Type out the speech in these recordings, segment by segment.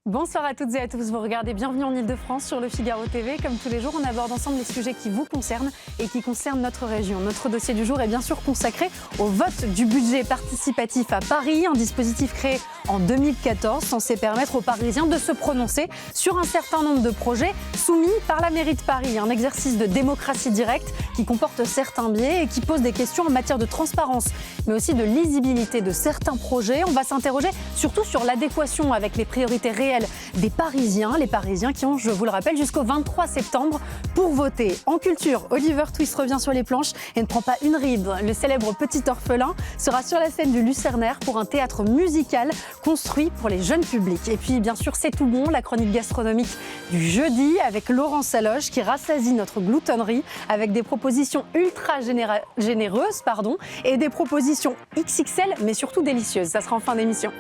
Bonsoir à toutes et à tous, vous regardez Bienvenue en Ile-de-France sur le Figaro TV. Comme tous les jours, on aborde ensemble les sujets qui vous concernent et qui concernent notre région. Notre dossier du jour est bien sûr consacré au vote du budget participatif à Paris, un dispositif créé en 2014 censé permettre aux Parisiens de se prononcer sur un certain nombre de projets soumis par la mairie de Paris. Un exercice de démocratie directe qui comporte certains biais et qui pose des questions en matière de transparence, mais aussi de lisibilité de certains projets. On va s'interroger surtout sur l'adéquation avec les priorités réelles des Parisiens, les Parisiens qui ont, je vous le rappelle, jusqu'au 23 septembre pour voter. En culture, Oliver Twist revient sur les planches et ne prend pas une ride. Le célèbre Petit Orphelin sera sur la scène du Lucernaire pour un théâtre musical construit pour les jeunes publics. Et puis, bien sûr, c'est tout bon, la chronique gastronomique du jeudi avec Laurent Saloche qui rassasie notre gloutonnerie avec des propositions ultra généreuses et des propositions XXL, mais surtout délicieuses. Ça sera en fin d'émission.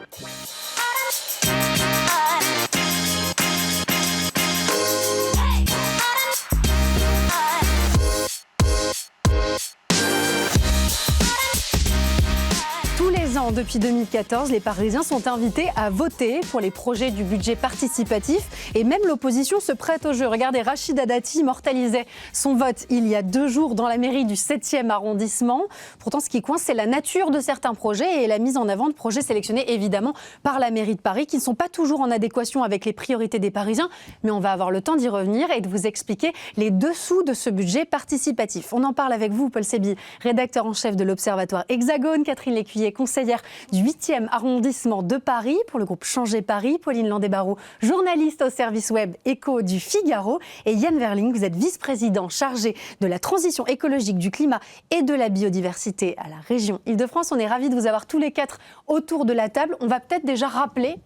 Depuis 2014, les Parisiens sont invités à voter pour les projets du budget participatif et même l'opposition se prête au jeu. Regardez, Rachida Dati immortalisait son vote il y a 2 jours dans la mairie du 7e arrondissement. Pourtant, ce qui coince, c'est la nature de certains projets et la mise en avant de projets sélectionnés évidemment par la mairie de Paris qui ne sont pas toujours en adéquation avec les priorités des Parisiens. Mais on va avoir le temps d'y revenir et de vous expliquer les dessous de ce budget participatif. On en parle avec vous, Paul Sébi, rédacteur en chef de l'Observatoire Hexagone, Catherine Lécuyer, conseillère du 8e arrondissement de Paris pour le groupe Changer Paris, Pauline Landé-Barraud, journaliste au service web Écho du Figaro et Yann Verling, vous êtes vice-président chargé de la transition écologique, du climat et de la biodiversité à la région Île-de-France. On est ravis de vous avoir tous les 4 autour de la table. On va peut-être déjà rappeler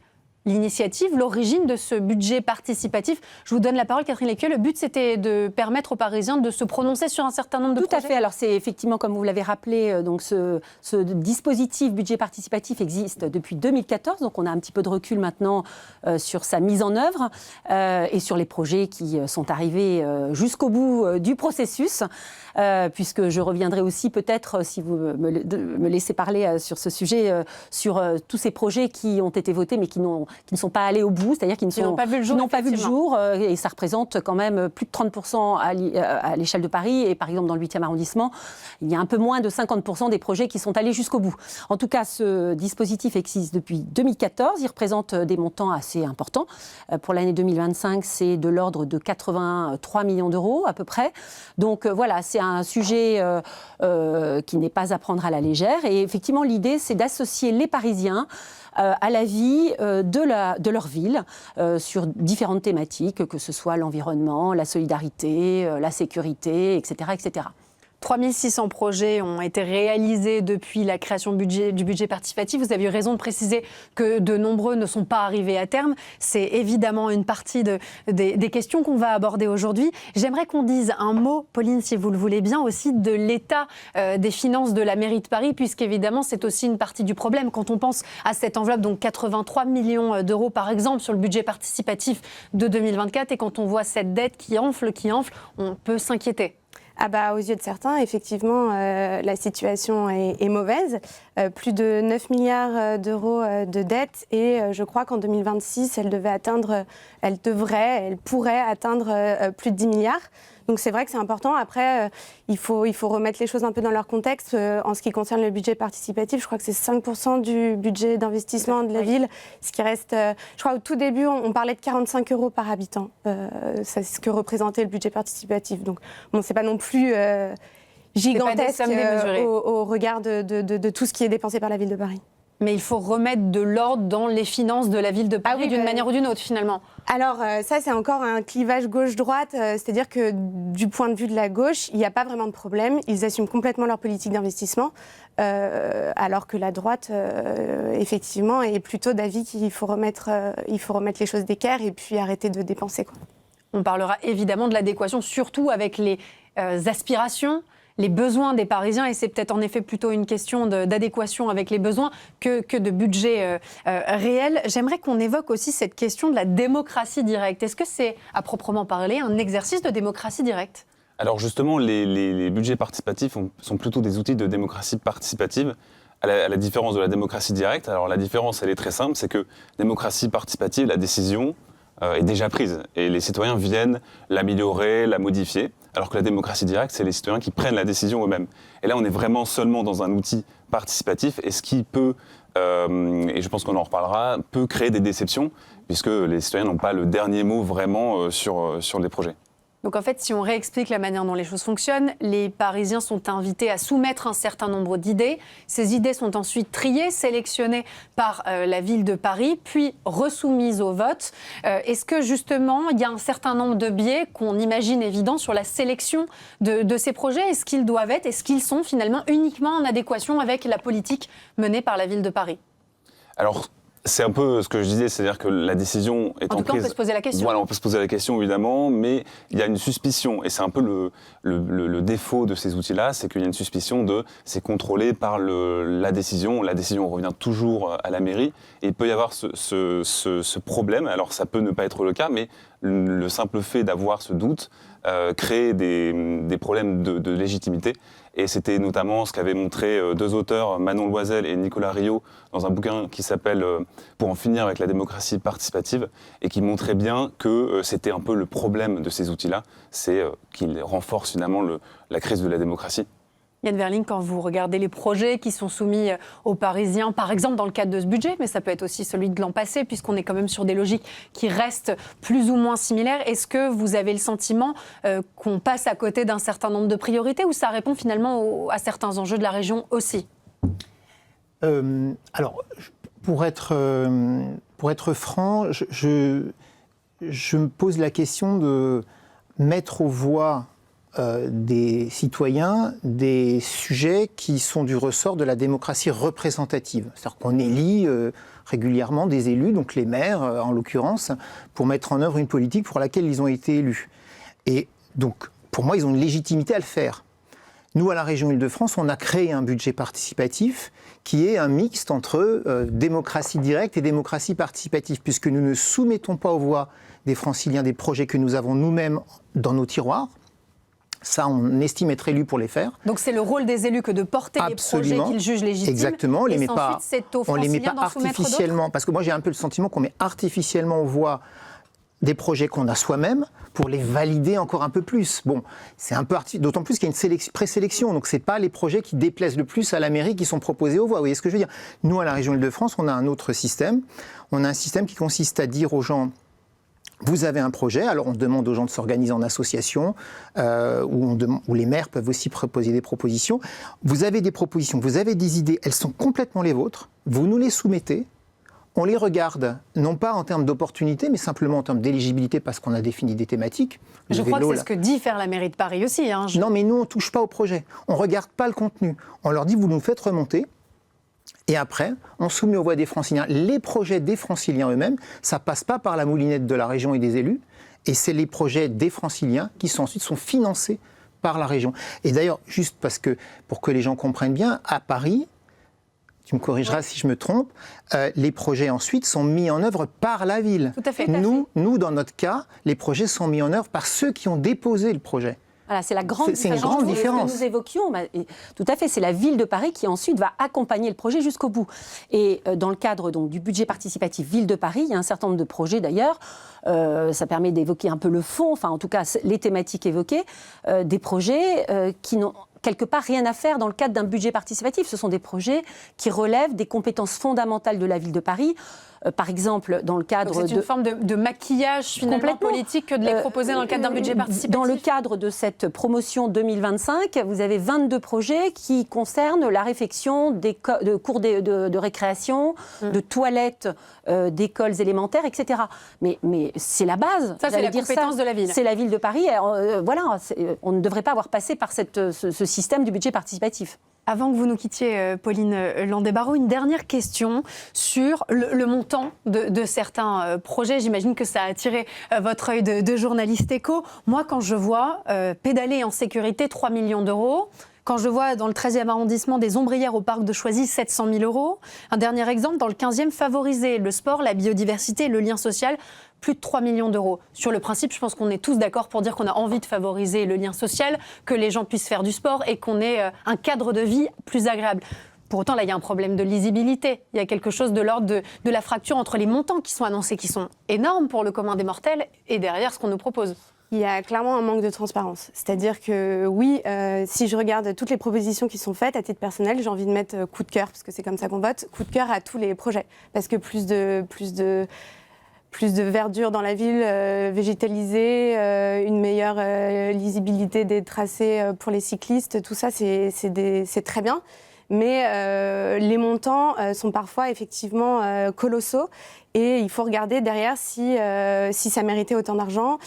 l'initiative, l'origine de ce budget participatif. Je vous donne la parole, Catherine Lécuyer. Le but, c'était de permettre aux Parisiens de se prononcer sur un certain nombre de projets. Tout à fait. Alors, c'est effectivement, comme vous l'avez rappelé, donc ce dispositif budget participatif existe depuis 2014. Donc, on a un petit peu de recul maintenant sur sa mise en œuvre et sur les projets qui sont arrivés jusqu'au bout du processus. Puisque je reviendrai aussi peut-être, si vous me laissez parler sur ce sujet, sur tous ces projets qui ont été votés mais qui ne sont pas allés au bout, c'est-à-dire qui n'ont pas vu le jour, et ça représente quand même plus de 30% à l'échelle de Paris, et par exemple dans le 8e arrondissement, il y a un peu moins de 50% des projets qui sont allés jusqu'au bout. En tout cas, ce dispositif existe depuis 2014, il représente des montants assez importants. Pour l'année 2025, c'est de l'ordre de 83 millions d'euros à peu près. Donc voilà, c'est un sujet qui n'est pas à prendre à la légère, et effectivement l'idée c'est d'associer les Parisiens à la vie de leur ville sur différentes thématiques, que ce soit l'environnement, la solidarité, la sécurité, etc., etc. 3600 projets ont été réalisés depuis la création du budget participatif. Vous avez eu raison de préciser que de nombreux ne sont pas arrivés à terme. C'est évidemment une partie des questions qu'on va aborder aujourd'hui. J'aimerais qu'on dise un mot, Pauline, si vous le voulez bien, aussi de l'état des finances de la mairie de Paris, puisqu'évidemment, c'est aussi une partie du problème. Quand on pense à cette enveloppe, donc 83 millions d'euros par exemple, sur le budget participatif de 2024, et quand on voit cette dette qui enfle, on peut s'inquiéter. Aux yeux de certains, effectivement, la situation est mauvaise. Plus de 9 milliards d'euros de dette et je crois qu'en 2026, elle pourrait atteindre plus de 10 milliards. Donc c'est vrai que c'est important. Après, il faut remettre les choses un peu dans leur contexte. En ce qui concerne le budget participatif, je crois que c'est 5% du budget d'investissement de la ville. Ce qui reste, je crois au tout début, on parlait de 45 euros par habitant. C'est ce que représentait le budget participatif. Donc bon, c'est pas non plus gigantesque au regard de tout ce qui est dépensé par la ville de Paris. Mais il faut remettre de l'ordre dans les finances de la ville de Paris d'une manière ou d'une autre, finalement. Alors, ça, c'est encore un clivage gauche-droite. C'est-à-dire que du point de vue de la gauche, il n'y a pas vraiment de problème. Ils assument complètement leur politique d'investissement. Alors que la droite, effectivement, est plutôt d'avis qu'il faut remettre les choses d'équerre et puis arrêter de dépenser, quoi. On parlera évidemment de l'adéquation, surtout avec les aspirations, les besoins des Parisiens, et c'est peut-être en effet plutôt une question d'adéquation avec les besoins que de budget réel. J'aimerais qu'on évoque aussi cette question de la démocratie directe. Est-ce que c'est, à proprement parler, un exercice de démocratie directe ? Alors justement, les budgets participatifs sont plutôt des outils de démocratie participative. à la différence de la démocratie directe. Alors la différence, elle est très simple, c'est que démocratie participative, la décision est déjà prise et les citoyens viennent l'améliorer, la modifier, alors que la démocratie directe, c'est les citoyens qui prennent la décision eux-mêmes. Et là, on est vraiment seulement dans un outil participatif et ce qui peut, et je pense qu'on en reparlera, peut créer des déceptions puisque les citoyens n'ont pas le dernier mot vraiment sur les projets. Donc en fait, si on réexplique la manière dont les choses fonctionnent, les Parisiens sont invités à soumettre un certain nombre d'idées. Ces idées sont ensuite triées, sélectionnées par la ville de Paris, puis resoumises au vote. Est-ce que justement, il y a un certain nombre de biais qu'on imagine évidents sur la sélection de ces projets? Est-ce qu'ils doivent être, est-ce qu'ils sont finalement uniquement en adéquation avec la politique menée par la ville de Paris? Alors, c'est un peu ce que je disais, c'est-à-dire que la décision étant prise... En tout cas, on peut se poser la question. Voilà, on peut se poser la question, évidemment, mais il y a une suspicion, et c'est un peu le défaut de ces outils-là, c'est qu'il y a une suspicion c'est contrôlé par la décision revient toujours à la mairie, et il peut y avoir ce problème, alors ça peut ne pas être le cas, mais le simple fait d'avoir ce doute crée des problèmes de légitimité. Et c'était notamment ce qu'avaient montré deux auteurs, Manon Loisel et Nicolas Riot, dans un bouquin qui s'appelle « Pour en finir avec la démocratie participative » et qui montrait bien que c'était un peu le problème de ces outils-là, c'est qu'ils renforcent finalement la crise de la démocratie. Yann Verling, quand vous regardez les projets qui sont soumis aux Parisiens, par exemple dans le cadre de ce budget, mais ça peut être aussi celui de l'an passé, puisqu'on est quand même sur des logiques qui restent plus ou moins similaires, est-ce que vous avez le sentiment qu'on passe à côté d'un certain nombre de priorités ou ça répond finalement à certains enjeux de la région aussi? Alors, pour être franc, je me pose la question de mettre aux voix des citoyens des sujets qui sont du ressort de la démocratie représentative. C'est-à-dire qu'on élit régulièrement des élus, donc les maires en l'occurrence, pour mettre en œuvre une politique pour laquelle ils ont été élus. Et donc, pour moi, ils ont une légitimité à le faire. Nous, à la région Île-de-France, on a créé un budget participatif qui est un mixte entre démocratie directe et démocratie participative, puisque nous ne soumettons pas aux voix des Franciliens des projets que nous avons nous-mêmes dans nos tiroirs. Ça, on estime être élu pour les faire. Donc c'est le rôle des élus que de porter Absolument. Les projets qu'ils jugent légitimes. Exactement, on les met pas d'en soumettre artificiellement, parce que moi j'ai un peu le sentiment qu'on met artificiellement aux voix des projets qu'on a soi-même pour les valider encore un peu plus. Bon, c'est un peu d'autant plus qu'il y a une présélection, donc c'est pas les projets qui déplaisent le plus à la mairie qui sont proposés aux voix. Vous voyez ce que je veux dire? Nous, à la région Île-de-France, on a un autre système. On a un système qui consiste à dire aux gens: vous avez un projet, alors on demande aux gens de s'organiser en association, où les maires peuvent aussi proposer des propositions. Vous avez des propositions, vous avez des idées, elles sont complètement les vôtres, vous nous les soumettez, on les regarde, non pas en termes d'opportunité, mais simplement en termes d'éligibilité, parce qu'on a défini des thématiques. Je crois que c'est ce que dit faire la mairie de Paris aussi. Non, mais nous, on ne touche pas au projet, on ne regarde pas le contenu. On leur dit, vous nous faites remonter. Et après, on soumet aux voix des Franciliens les projets des Franciliens eux-mêmes. Ça ne passe pas par la moulinette de la région et des élus. Et c'est les projets des Franciliens qui ensuite sont financés par la région. Et d'ailleurs, juste pour que les gens comprennent bien, à Paris, tu me corrigeras si je me trompe, les projets ensuite sont mis en œuvre par la ville. Tout à fait. Nous, dans notre cas, les projets sont mis en œuvre par ceux qui ont déposé le projet. Voilà, c'est la grande différence. Une grande différence. Ce que nous évoquions, tout à fait, c'est la ville de Paris qui ensuite va accompagner le projet jusqu'au bout. Et dans le cadre donc, du budget participatif Ville de Paris, il y a un certain nombre de projets d'ailleurs, ça permet d'évoquer un peu le fond, enfin en tout cas les thématiques évoquées, des projets qui n'ont quelque part rien à faire dans le cadre d'un budget participatif. Ce sont des projets qui relèvent des compétences fondamentales de la Ville de Paris. Par exemple, dans le cadre c'est une forme de maquillage finalement politique que de les proposer dans le cadre d'un budget participatif. Dans le cadre de cette promotion 2025, vous avez 22 projets qui concernent la réfection de cours de récréation, de toilettes d'écoles élémentaires, etc. Mais c'est la base. Ça, c'est la compétence de la ville. C'est la Ville de Paris. Voilà, on ne devrait pas avoir passé par ce système du budget participatif. Avant que vous nous quittiez, Pauline Landais-Barraud, une dernière question sur le montant de certains projets. J'imagine que ça a attiré votre œil de journaliste éco. Moi, quand je vois pédaler en sécurité 3 millions d'euros, quand je vois dans le 13e arrondissement des ombrières au parc de Choisy 700 000 euros, un dernier exemple, dans le 15e, favoriser le sport, la biodiversité, le lien social, plus de 3 millions d'euros. Sur le principe, je pense qu'on est tous d'accord pour dire qu'on a envie de favoriser le lien social, que les gens puissent faire du sport et qu'on ait un cadre de vie plus agréable. Pour autant, là, il y a un problème de lisibilité. Il y a quelque chose de l'ordre de la fracture entre les montants qui sont annoncés, qui sont énormes pour le commun des mortels, et derrière ce qu'on nous propose. Il y a clairement un manque de transparence. C'est-à-dire que oui, si je regarde toutes les propositions qui sont faites, à titre personnel, j'ai envie de mettre coup de cœur, parce que c'est comme ça qu'on vote, coup de cœur à tous les projets. Parce que plus de verdure dans la ville, végétalisée, une meilleure lisibilité des tracés pour les cyclistes, tout ça, c'est très bien. Mais les montants sont parfois effectivement colossaux. Et il faut regarder derrière si ça méritait autant d'argent,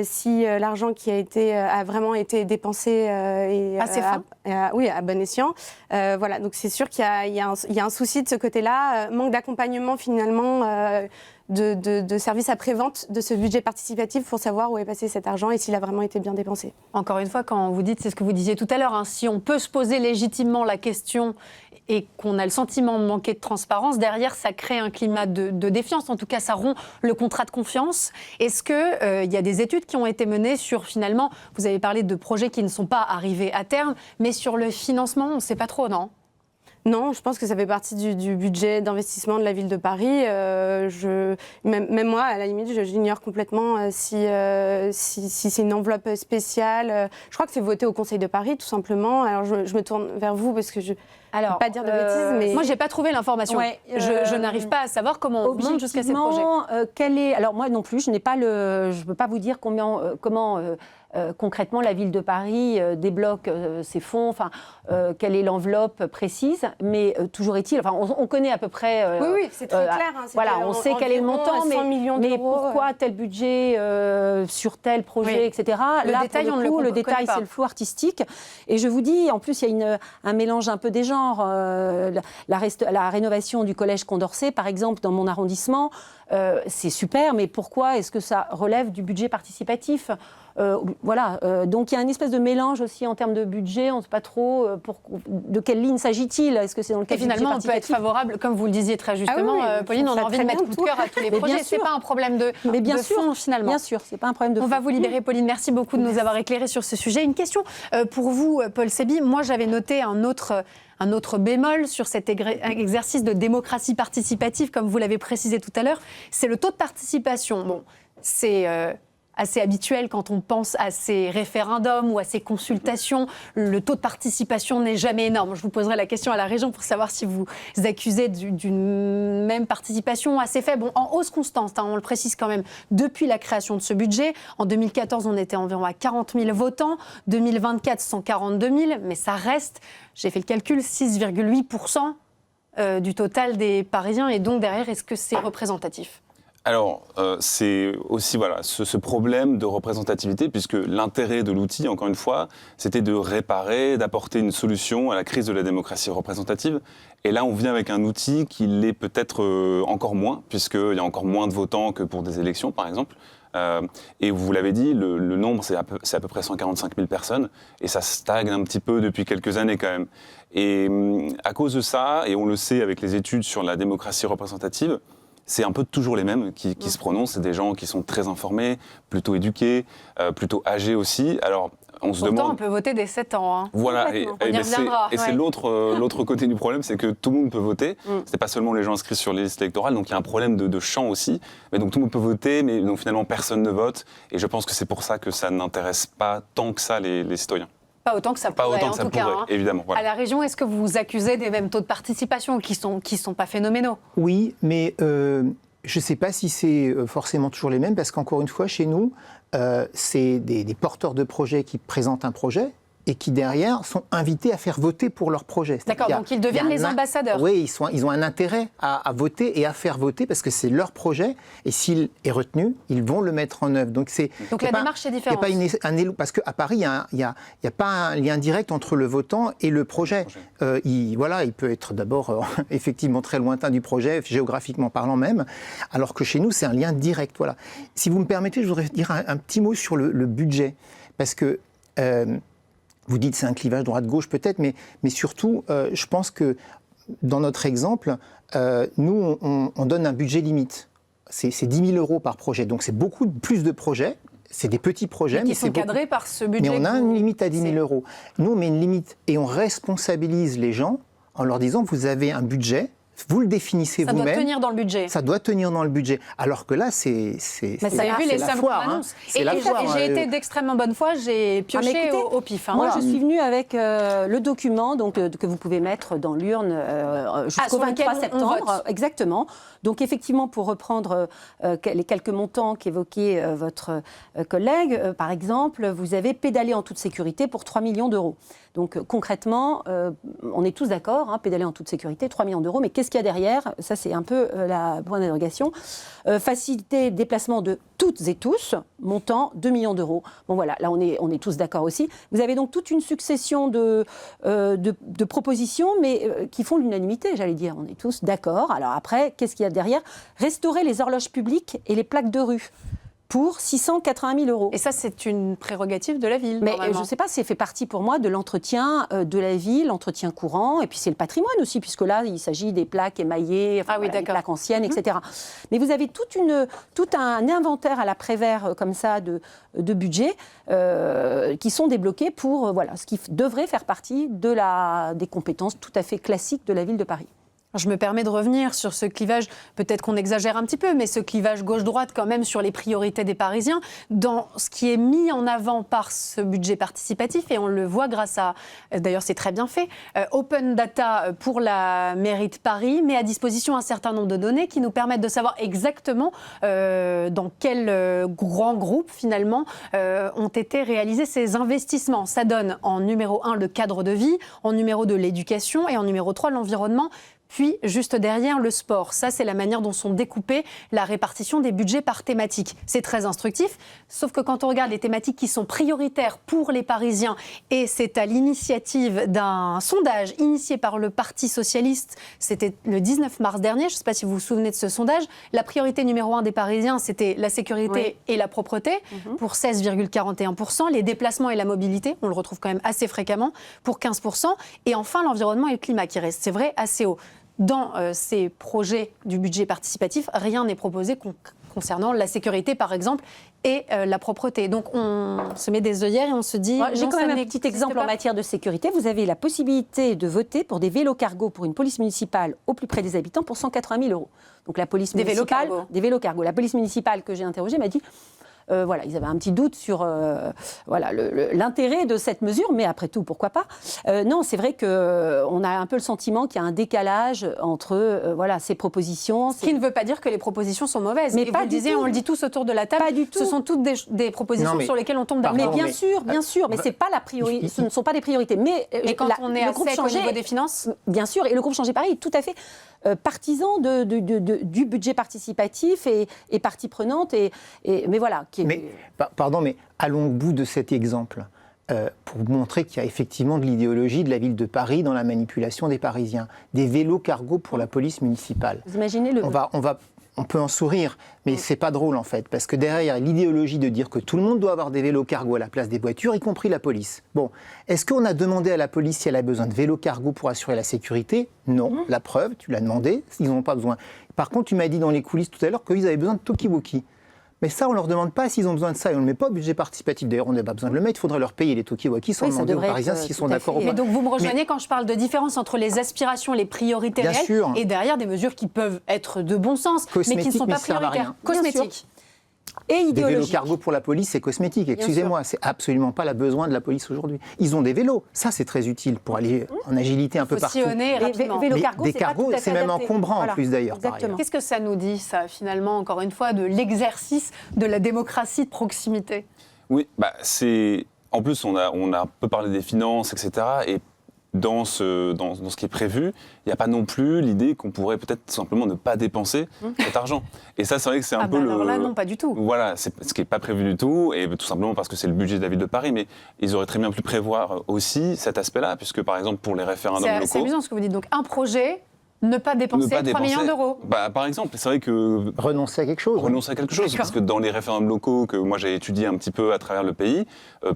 si l'argent qui a vraiment été dépensé à bon escient. Voilà, donc c'est sûr qu'il y a un souci de ce côté-là, manque d'accompagnement finalement de services après-vente de ce budget participatif pour savoir où est passé cet argent et s'il a vraiment été bien dépensé. Encore une fois, quand vous dites, c'est ce que vous disiez tout à l'heure, hein, si on peut se poser légitimement la question et qu'on a le sentiment de manquer de transparence, derrière, ça crée un climat de défiance. En tout cas, ça rompt le contrat de confiance. Est-ce qu'il y a des études qui ont été menées sur, finalement, vous avez parlé de projets qui ne sont pas arrivés à terme, mais sur le financement, on ne sait pas trop, non ? Non, je pense que ça fait partie du budget d'investissement de la ville de Paris. Même moi, à la limite, j'ignore complètement si c'est une enveloppe spéciale. Je crois que c'est voté au Conseil de Paris, tout simplement. Alors, je me tourne vers vous parce que je ne veux pas dire de bêtises. Mais... Moi, je n'ai pas trouvé l'information. Ouais, je n'arrive pas à savoir comment on monte jusqu'à ces projets. Alors, moi non plus, je ne peux pas vous dire comment concrètement la ville de Paris débloque ses fonds, quelle est l'enveloppe précise, mais toujours est-il, on connaît à peu près... oui, c'est très clair. Voilà, on sait quel est le montant, mais pourquoi tel budget sur tel projet, etc. Le détail, on ne le connaît pas. Le détail, c'est le flou artistique. Et je vous dis, en plus, il y a un mélange un peu des genres. La rénovation du collège Condorcet, par exemple, dans mon arrondissement, c'est super, mais pourquoi est-ce que ça relève du budget participatif ? Donc il y a une espèce de mélange aussi en termes de budget, on ne sait pas trop de quelle ligne s'agit-il. Est-ce que c'est dans le cadre du budget finalement, on peut être favorable, comme vous le disiez très justement, Pauline, on a envie de mettre coup de cœur à tous les projets. C'est pas un problème de fond finalement. Bien sûr, c'est pas un problème de fond. On va vous libérer, Pauline. Merci beaucoup de nous avoir éclairé sur ce sujet. Une question pour vous, Paul Seby. Moi, j'avais noté un autre bémol sur cet exercice de démocratie participative, comme vous l'avez précisé tout à l'heure, c'est le taux de participation. Bon, c'est assez habituel quand on pense à ces référendums ou à ces consultations. Le taux de participation n'est jamais énorme. Je vous poserai la question à la région pour savoir si vous accusez d'une même participation assez faible. Bon, en hausse constante, on le précise quand même, depuis la création de ce budget. En 2014, on était environ à 40 000 votants. 2024, 142 000, mais ça reste, j'ai fait le calcul, 6,8% du total des Parisiens. Et donc derrière, est-ce que c'est représentatif ? Alors, c'est aussi ce problème de représentativité, puisque l'intérêt de l'outil, encore une fois, c'était de réparer, d'apporter une solution à la crise de la démocratie représentative. Et là, on vient avec un outil qui l'est peut-être encore moins, puisqu'il y a encore moins de votants que pour des élections, par exemple. Et vous l'avez dit, le nombre, c'est à peu près 145 000 personnes, et ça stagne un petit peu depuis quelques années quand même. Et à cause de ça, et on le sait avec les études sur la démocratie représentative, c'est un peu toujours les mêmes qui se prononcent. C'est des gens qui sont très informés, plutôt éduqués, plutôt âgés aussi. Alors, on se demande... Pourtant, on peut voter dès 7 ans. Hein. Voilà, et c'est l'autre côté du problème, c'est que tout le monde peut voter. C'est pas seulement les gens inscrits sur les listes électorales, donc il y a un problème de champ aussi. Mais donc tout le monde peut voter, mais donc finalement personne ne vote. Et je pense que c'est pour ça que ça n'intéresse pas tant que ça les citoyens. Pas autant que ça pourrait, évidemment. Voilà. À la région, est-ce que vous vous accusez des mêmes taux de participation qui sont pas phénoménaux ? Oui, mais je ne sais pas si c'est forcément toujours les mêmes, parce qu'encore une fois, chez nous, c'est des porteurs de projets qui présentent un projet et qui, derrière, sont invités à faire voter pour leur projet. D'accord, donc ils deviennent les ambassadeurs. Oui, ils ont un intérêt à voter et à faire voter parce que c'est leur projet, et s'il est retenu, ils vont le mettre en œuvre. Donc la démarche est différente. Parce qu'à Paris, il n'y a pas un lien direct entre le votant et le projet. Il peut être d'abord effectivement très lointain du projet, géographiquement parlant même, alors que chez nous, c'est un lien direct. Voilà. Si vous me permettez, je voudrais dire un petit mot sur le budget, parce que... vous dites c'est un clivage droite-gauche peut-être, mais surtout, je pense que dans notre exemple, nous, on donne un budget limite. C'est 10 000 € par projet, donc c'est beaucoup plus de projets. C'est des petits projets. Qui sont cadrés par ce budget. Mais on a une limite à 10 000 €. Nous, on met une limite et on responsabilise les gens en leur disant vous avez un budget, vous le définissez Ça doit vous-même. tenir dans le budget. Ça doit tenir dans le budget. Alors que là, c'est Mais ça a vu les la sommes foire. qu'on Hein. annonce. C'est Et la foire. j'ai été d'extrêmement bonne foi, j'ai pioché écoutez, au pif. Hein. Moi, Voilà. je suis venue avec le document que vous pouvez mettre dans l'urne jusqu'au sur lequel 23 on septembre. vote. Exactement. Donc, effectivement, pour reprendre les quelques montants qu'évoquait votre collègue, par exemple, vous avez pédalé en toute sécurité pour 3 millions d'euros. Donc, concrètement, on est tous d'accord, hein, pédaler en toute sécurité, 3 millions d'euros. Mais qu'est-ce qu'il y a derrière ? Ça, c'est un peu la point d'interrogation. Faciliter le déplacement de toutes et tous, montant 2 millions d'euros. Bon, voilà, là, on est tous d'accord aussi. Vous avez donc toute une succession de propositions, mais qui font l'unanimité, j'allais dire. On est tous d'accord. Alors après, qu'est-ce qu'il y a derrière ? Restaurer les horloges publiques et les plaques de rue pour 680 000 euros. Et ça, c'est une prérogative de la ville. Mais normalement. je ne sais pas, ça fait partie pour moi de l'entretien de la ville, l'entretien courant, et puis c'est le patrimoine aussi, puisque là, il s'agit des plaques émaillées, enfin, oui, voilà, des d'accord. plaques anciennes, etc. Mais vous avez tout un inventaire à la Prévert comme ça de budgets qui sont débloqués pour voilà, ce qui devrait faire partie des compétences tout à fait classiques de la ville de Paris. Je me permets de revenir sur ce clivage, peut-être qu'on exagère un petit peu, mais ce clivage gauche-droite quand même sur les priorités des Parisiens, dans ce qui est mis en avant par ce budget participatif, et on le voit grâce à, d'ailleurs c'est très bien fait, Open Data pour la mairie de Paris met à disposition un certain nombre de données qui nous permettent de savoir exactement dans quel grand groupe finalement ont été réalisés ces investissements. Ça donne en numéro 1 le cadre de vie, en numéro 2 l'éducation et en numéro 3 l'environnement. Puis, juste derrière, le sport. Ça, c'est la manière dont sont découpées la répartition des budgets par thématique. C'est très instructif, sauf que quand on regarde les thématiques qui sont prioritaires pour les Parisiens, et c'est à l'initiative d'un sondage initié par le Parti socialiste, c'était le 19 mars dernier, je ne sais pas si vous vous souvenez de ce sondage, la priorité numéro 1 des Parisiens, c'était la sécurité et la propreté, pour 16,41%, les déplacements et la mobilité, on le retrouve quand même assez fréquemment, pour 15%, et enfin l'environnement et le climat, qui reste, c'est vrai, assez haut. Dans ces projets du budget participatif, rien n'est proposé concernant la sécurité, par exemple, et la propreté. Donc, on se met des œillères et on se dit... J'ai quand même un petit exemple en matière de sécurité. Vous avez la possibilité de voter pour des vélos cargo pour une police municipale au plus près des habitants pour 180 000 euros. Donc, la police municipale... Des vélos cargo. La police municipale que j'ai interrogée m'a dit... voilà, ils avaient un petit doute sur l'intérêt de cette mesure, mais après tout, pourquoi pas. Non, c'est vrai qu'on a un peu le sentiment qu'il y a un décalage entre ces propositions. Ce qui ne veut pas dire que les propositions sont mauvaises. Mais et pas vous le du disiez, tout. on le dit tous autour de la table. Pas du tout. Ce sont toutes des propositions sur lesquelles on tombe d'accord. Mais bien sûr, mais c'est pas la priorité. Ce ne sont pas des priorités. Mais quand on est à sec au niveau des finances, bien sûr, et le groupe Changer Paris est tout à fait partisan du budget participatif et partie prenante. Mais voilà. Pardon, mais allons au bout de cet exemple pour montrer qu'il y a effectivement de l'idéologie de la ville de Paris dans la manipulation des Parisiens. Des vélos cargo pour la police municipale. Vous imaginez On peut en sourire, mais c'est pas drôle en fait, parce que derrière l'idéologie de dire que tout le monde doit avoir des vélos cargo à la place des voitures, y compris la police. Bon, est-ce qu'on a demandé à la police si elle a besoin de vélos cargo pour assurer la sécurité ? Non. La preuve, tu l'as demandé, ils n'en ont pas besoin. Par contre, tu m'as dit dans les coulisses tout à l'heure qu'ils avaient besoin de talkie-walkie. Mais ça, on ne leur demande pas s'ils ont besoin de ça et on ne le met pas au budget participatif. D'ailleurs, on n'a pas besoin de le mettre, il faudrait leur payer les talkie-walkies sans demander aux Parisiens s'ils sont d'accord ou pas. Mais donc vous me rejoignez quand je parle de différence entre les aspirations, les priorités Bien réelles sûr. et derrière des mesures qui peuvent être de bon sens, mais qui ne sont pas prioritaires. Cosmétiques. Et des idéologique. vélos cargo pour la police, c'est cosmétique. Excusez-moi, c'est absolument pas le besoin de la police aujourd'hui. Ils ont des vélos. Ça, c'est très utile pour aller en agilité un peu partout. Sillonner rapidement. Vélo Mais cargo, des cargos, c'est même encombrant voilà. en plus d'ailleurs. Exactement. Qu'est-ce que ça nous dit, ça, finalement, encore une fois, de l'exercice de la démocratie de proximité ? Oui, c'est... En plus, on a un peu parlé des finances, etc. Et dans ce qui est prévu, il n'y a pas non plus l'idée qu'on pourrait peut-être tout simplement ne pas dépenser cet argent. Et ça, c'est vrai que c'est un peu alors là, non, pas du tout. Voilà, c'est ce qui n'est pas prévu du tout, et tout simplement parce que c'est le budget de la ville de Paris, mais ils auraient très bien pu prévoir aussi cet aspect-là, puisque par exemple pour les référendums locaux... C'est amusant ce que vous dites. Donc un projet... Ne pas dépenser 3 millions d'euros. Par exemple, c'est vrai que... Renoncer à quelque chose. Renoncer à quelque chose, parce que dans les référendums locaux que moi j'ai étudiés un petit peu à travers le pays,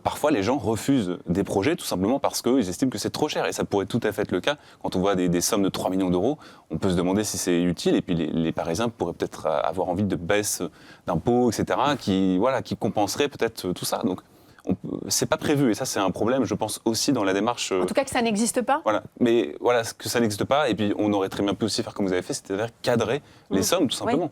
parfois les gens refusent des projets tout simplement parce qu'ils estiment que c'est trop cher. Et ça pourrait tout à fait être le cas. Quand on voit des sommes de 3 millions d'euros, on peut se demander si c'est utile. Et puis les Parisiens pourraient peut-être avoir envie de baisse d'impôts, etc., qui compenseraient peut-être tout ça. Donc c'est pas prévu, et ça c'est un problème, je pense aussi dans la démarche. En tout cas que ça n'existe pas. Voilà, mais voilà, que ça n'existe pas, et puis on aurait très bien pu aussi faire comme vous avez fait, c'est-à-dire cadrer les sommes tout simplement.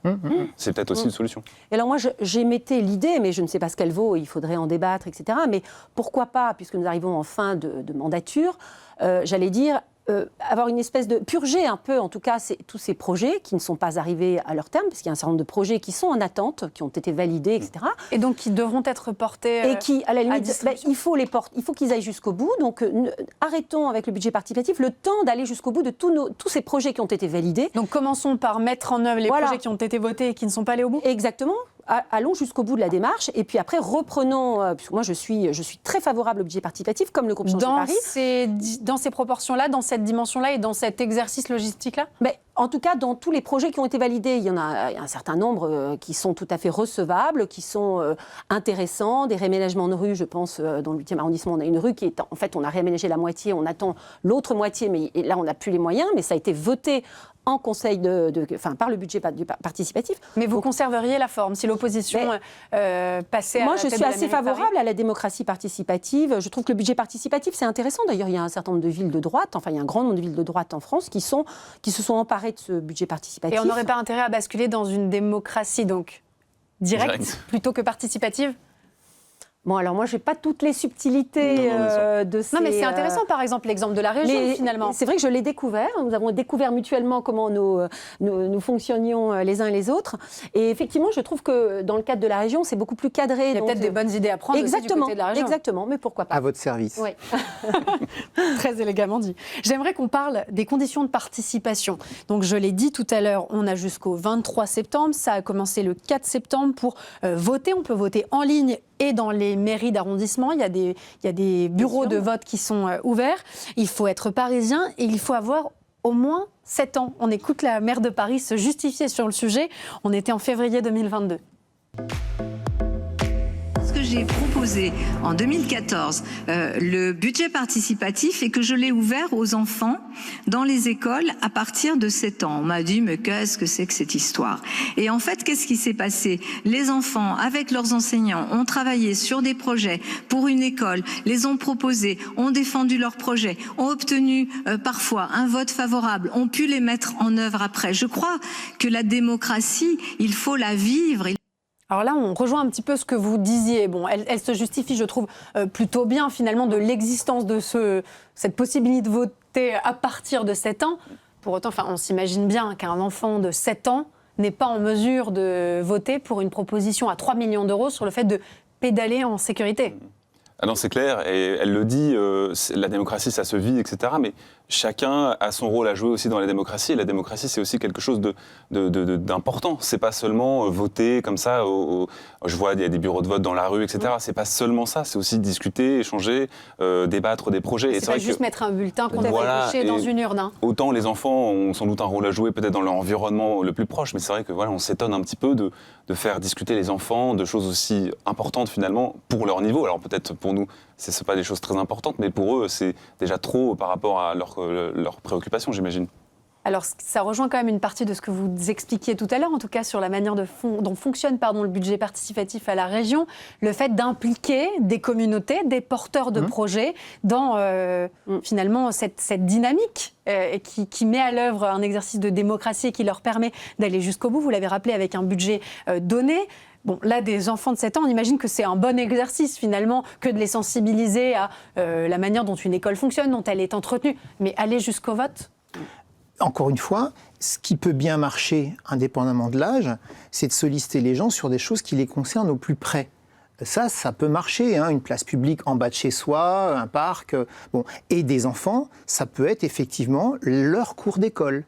C'est peut-être aussi une solution. Et alors moi, j'émettais l'idée, mais je ne sais pas ce qu'elle vaut, il faudrait en débattre, etc. Mais pourquoi pas, puisque nous arrivons en fin de mandature, j'allais dire, avoir une espèce de purger un peu, en tout cas, tous ces projets qui ne sont pas arrivés à leur terme, parce qu'il y a un certain nombre de projets qui sont en attente, qui ont été validés, etc. Et donc qui devront être portés et qui, à la limite, distribution. il faut qu'ils aillent jusqu'au bout. Donc, arrêtons avec le budget participatif le temps d'aller jusqu'au bout de tous ces projets qui ont été validés. Donc commençons par mettre en œuvre les projets qui ont été votés et qui ne sont pas allés au bout. Exactement. Allons jusqu'au bout de la démarche et puis après reprenons, puisque moi je suis très favorable au budget participatif comme le groupe Change de Paris. Dans ces proportions-là, dans cette dimension-là et dans cet exercice logistique-là. Mais en tout cas, dans tous les projets qui ont été validés, il y a un certain nombre qui sont tout à fait recevables, qui sont intéressants. Des réaménagements de rues, je pense, dans le 8e arrondissement, on a une rue qui est, en fait, on a réaménagé la moitié, on attend l'autre moitié, mais là on n'a plus les moyens, mais ça a été voté en conseil par le budget participatif. Mais vous conserveriez la forme si l'opposition passait à moi, la tête je suis de la assez mairie de Paris. favorable à la démocratie participative. Je trouve que le budget participatif, c'est intéressant. D'ailleurs, il y a un certain nombre de villes de droite, enfin, il y a un grand nombre de villes de droite en France qui se sont emparées de ce budget participatif. Et on n'aurait pas intérêt à basculer dans une démocratie, donc, directe. Plutôt que participative? Bon, alors moi, je n'ai pas toutes les subtilités de ces... Non, mais c'est intéressant, par exemple, l'exemple de la région, finalement. C'est vrai que je l'ai découvert. Nous avons découvert mutuellement comment nous fonctionnions les uns et les autres. Et effectivement, je trouve que dans le cadre de la région, c'est beaucoup plus cadré. Il y a peut-être des bonnes idées à prendre aussi du côté de la région. Exactement, mais pourquoi pas. À votre service. Oui. Très élégamment dit. J'aimerais qu'on parle des conditions de participation. Donc, je l'ai dit tout à l'heure, on a jusqu'au 23 septembre. Ça a commencé le 4 septembre pour voter. On peut voter en ligne et dans les mairies d'arrondissement. Il y a des bureaux de vote qui sont ouverts. Il faut être parisien et il faut avoir au moins 7 ans. On écoute la maire de Paris se justifier sur le sujet. On était en février 2022. Que j'ai proposé en 2014 le budget participatif et que je l'ai ouvert aux enfants dans les écoles à partir de 7 ans. On m'a dit, mais qu'est-ce que c'est que cette histoire? Et en fait, qu'est-ce qui s'est passé? Les enfants, avec leurs enseignants, ont travaillé sur des projets pour une école, les ont proposés, ont défendu leurs projets, ont obtenu parfois un vote favorable, ont pu les mettre en œuvre après. Je crois que la démocratie, il faut la vivre. Alors là, on rejoint un petit peu ce que vous disiez. Bon, elle se justifie, je trouve, plutôt bien, finalement, de l'existence de cette possibilité de voter à partir de 7 ans. Pour autant, on s'imagine bien qu'un enfant de 7 ans n'est pas en mesure de voter pour une proposition à 3 millions d'euros sur le fait de pédaler en sécurité. Ah non, c'est clair, et elle le dit, la démocratie, ça se vit, etc. Mais chacun a son rôle à jouer aussi dans la démocratie, et la démocratie, c'est aussi quelque chose d'important. C'est pas seulement voter comme ça, je vois, il y a des bureaux de vote dans la rue, etc. C'est pas seulement ça, c'est aussi discuter, échanger, débattre des projets. C'est pas juste mettre un bulletin qu'on a coché dans une urne. Autant les enfants ont sans doute un rôle à jouer peut-être dans leur environnement le plus proche, mais c'est vrai que voilà, on s'étonne un petit peu de faire discuter les enfants de choses aussi importantes finalement pour leur niveau. Alors peut-être pour nous, c'est pas des choses très importantes, mais pour eux, c'est déjà trop par rapport à leurs préoccupations, j'imagine. Alors, ça rejoint quand même une partie de ce que vous expliquiez tout à l'heure, en tout cas sur la manière dont fonctionne le budget participatif à la région, le fait d'impliquer des communautés, des porteurs de projets dans finalement cette dynamique qui met à l'œuvre un exercice de démocratie et qui leur permet d'aller jusqu'au bout. Vous l'avez rappelé, avec un budget donné. Bon, là, des enfants de 7 ans, on imagine que c'est un bon exercice, finalement, que de les sensibiliser à la manière dont une école fonctionne, dont elle est entretenue. Mais aller jusqu'au vote? Encore une fois, ce qui peut bien marcher, indépendamment de l'âge, c'est de solliciter les gens sur des choses qui les concernent au plus près. Ça peut marcher, une place publique en bas de chez soi, un parc. Et des enfants, ça peut être effectivement leur cours d'école.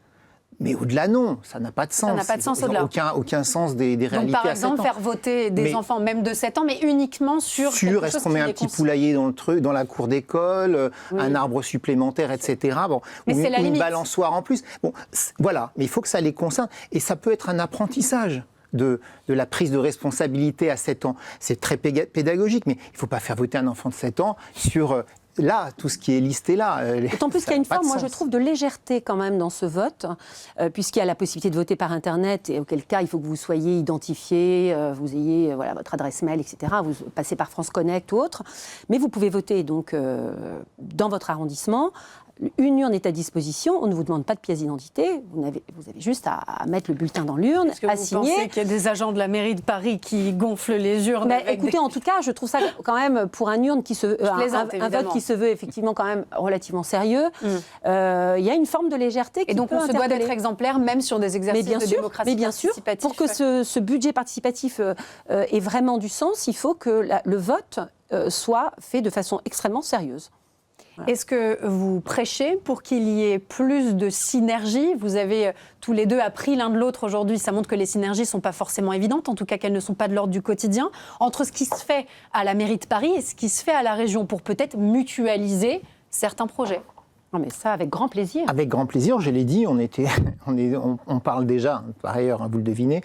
Mais au-delà, non, ça n'a pas de sens. Ça n'a pas de sens au-delà. Aucun sens des réalités. Donc, par exemple, faire voter des enfants, même de 7 ans, mais uniquement sur quelque chose est-ce qu'on met un petit poulailler dans la cour d'école, un arbre supplémentaire, etc. Mais c'est la limite. Une balançoire en plus. Voilà, mais il faut que ça les concerne. Et ça peut être un apprentissage de la prise de responsabilité à 7 ans. C'est très pédagogique, mais il ne faut pas faire voter un enfant de 7 ans sur là, tout ce qui est listé là. D'autant plus qu'il y a une forme, moi je trouve, de légèreté quand même dans ce vote, puisqu'il y a la possibilité de voter par Internet, et auquel cas il faut que vous soyez identifié, vous ayez votre adresse mail, etc. Vous passez par France Connect ou autre. Mais vous pouvez voter donc dans votre arrondissement. Une urne est à disposition, on ne vous demande pas de pièce d'identité, vous avez juste à mettre le bulletin dans l'urne, à signer. Vous pensez qu'il y a des agents de la mairie de Paris qui gonflent les urnes écoutez, en tout cas, je trouve ça quand même, pour un urne qui se, un vote qui se veut effectivement quand même relativement sérieux, il y a une forme de légèreté qui et donc peut on se doit d'être exemplaire même sur des exercices de démocratie participative. Pour que ce budget participatif ait vraiment du sens, il faut que le vote soit fait de façon extrêmement sérieuse. Voilà. Est-ce que vous prêchez pour qu'il y ait plus de synergie? Vous avez tous les deux appris l'un de l'autre aujourd'hui. Ça montre que les synergies ne sont pas forcément évidentes, en tout cas qu'elles ne sont pas de l'ordre du quotidien, entre ce qui se fait à la mairie de Paris et ce qui se fait à la région, pour peut-être mutualiser certains projets. Non mais ça, avec grand plaisir. Avec grand plaisir, je l'ai dit, on parle déjà, par ailleurs, hein, vous le devinez,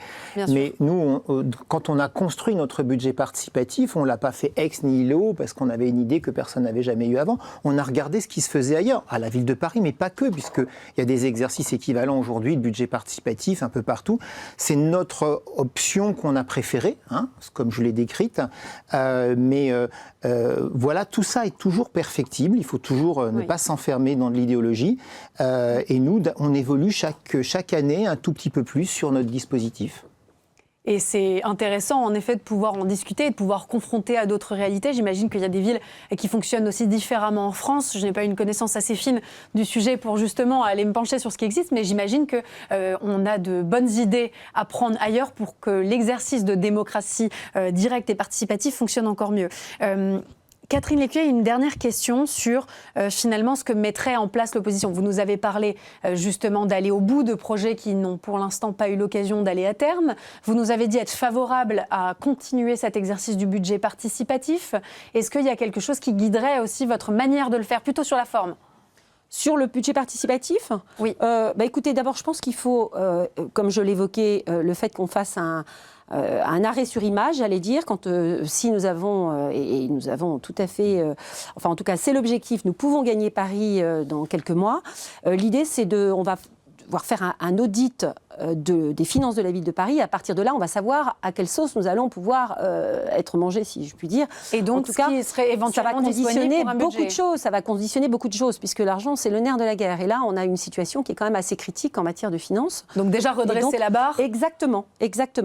mais nous, quand on a construit notre budget participatif, on ne l'a pas fait ex nihilo parce qu'on avait une idée que personne n'avait jamais eue avant. On a regardé ce qui se faisait ailleurs, à la ville de Paris, mais pas que, puisqu'il y a des exercices équivalents aujourd'hui, de budget participatif un peu partout. C'est notre option qu'on a préférée, hein, comme je l'ai décrite, mais voilà, tout ça est toujours perfectible, il faut toujours ne pas s'enfermer dans de l'idéologie, et nous, on évolue chaque année un tout petit peu plus sur notre dispositif. Et c'est intéressant, en effet, de pouvoir en discuter et de pouvoir confronter à d'autres réalités. J'imagine qu'il y a des villes qui fonctionnent aussi différemment en France. Je n'ai pas une connaissance assez fine du sujet pour justement aller me pencher sur ce qui existe, mais j'imagine qu'on a de bonnes idées à prendre ailleurs pour que l'exercice de démocratie directe et participative fonctionne encore mieux. Catherine Lécuyer, une dernière question sur finalement ce que mettrait en place l'opposition. Vous nous avez parlé justement d'aller au bout de projets qui n'ont pour l'instant pas eu l'occasion d'aller à terme. Vous nous avez dit être favorable à continuer cet exercice du budget participatif. Est-ce qu'il y a quelque chose qui guiderait aussi votre manière de le faire, plutôt sur la forme ? Sur le budget participatif ? Oui. Écoutez, d'abord, je pense qu'il faut, comme je l'évoquais, le fait qu'on fasse un arrêt sur image, j'allais dire, si nous avons, et nous avons tout à fait, enfin en tout cas c'est l'objectif, nous pouvons gagner Paris dans quelques mois. L'idée c'est on va devoir faire un audit des finances de la ville de Paris. À partir de là, on va savoir à quelle sauce nous allons pouvoir être mangés, si je puis dire. Et donc, en tout cas, qui serait éventuellement disponible pour un budget. Ça va conditionner beaucoup de choses, puisque l'argent, c'est le nerf de la guerre. Et là, on a une situation qui est quand même assez critique en matière de finances. Donc déjà redresser la barre. Exactement.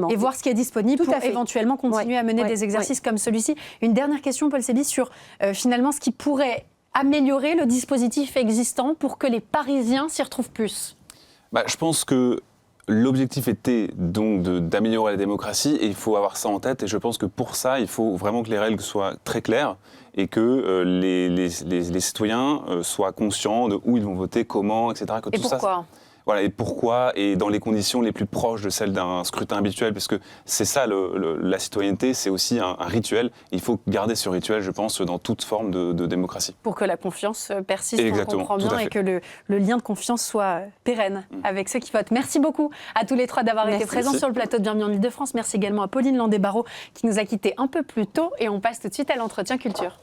Et voir ce qui est disponible pour éventuellement continuer à mener des exercices comme celui-ci. Une dernière question, Paul Séby, sur finalement ce qui pourrait améliorer le dispositif existant pour que les Parisiens s'y retrouvent plus. Je pense que l'objectif était donc d'améliorer la démocratie et il faut avoir ça en tête. Et je pense que pour ça, il faut vraiment que les règles soient très claires et que les citoyens soient conscients de où ils vont voter, comment, etc. Et pourquoi ? Voilà, et pourquoi, et dans les conditions les plus proches de celles d'un scrutin habituel, parce que c'est ça, la citoyenneté, c'est aussi un rituel. Il faut garder ce rituel, je pense, dans toute forme de démocratie. Pour que la confiance persiste, exactement, on comprend bien, et que le lien de confiance soit pérenne avec ceux qui votent. Merci beaucoup à tous les trois d'avoir été présents sur le plateau de Bienvenue en Ile-de-France. Merci également à Pauline Landais-Barraud qui nous a quittés un peu plus tôt, et on passe tout de suite à l'entretien culture.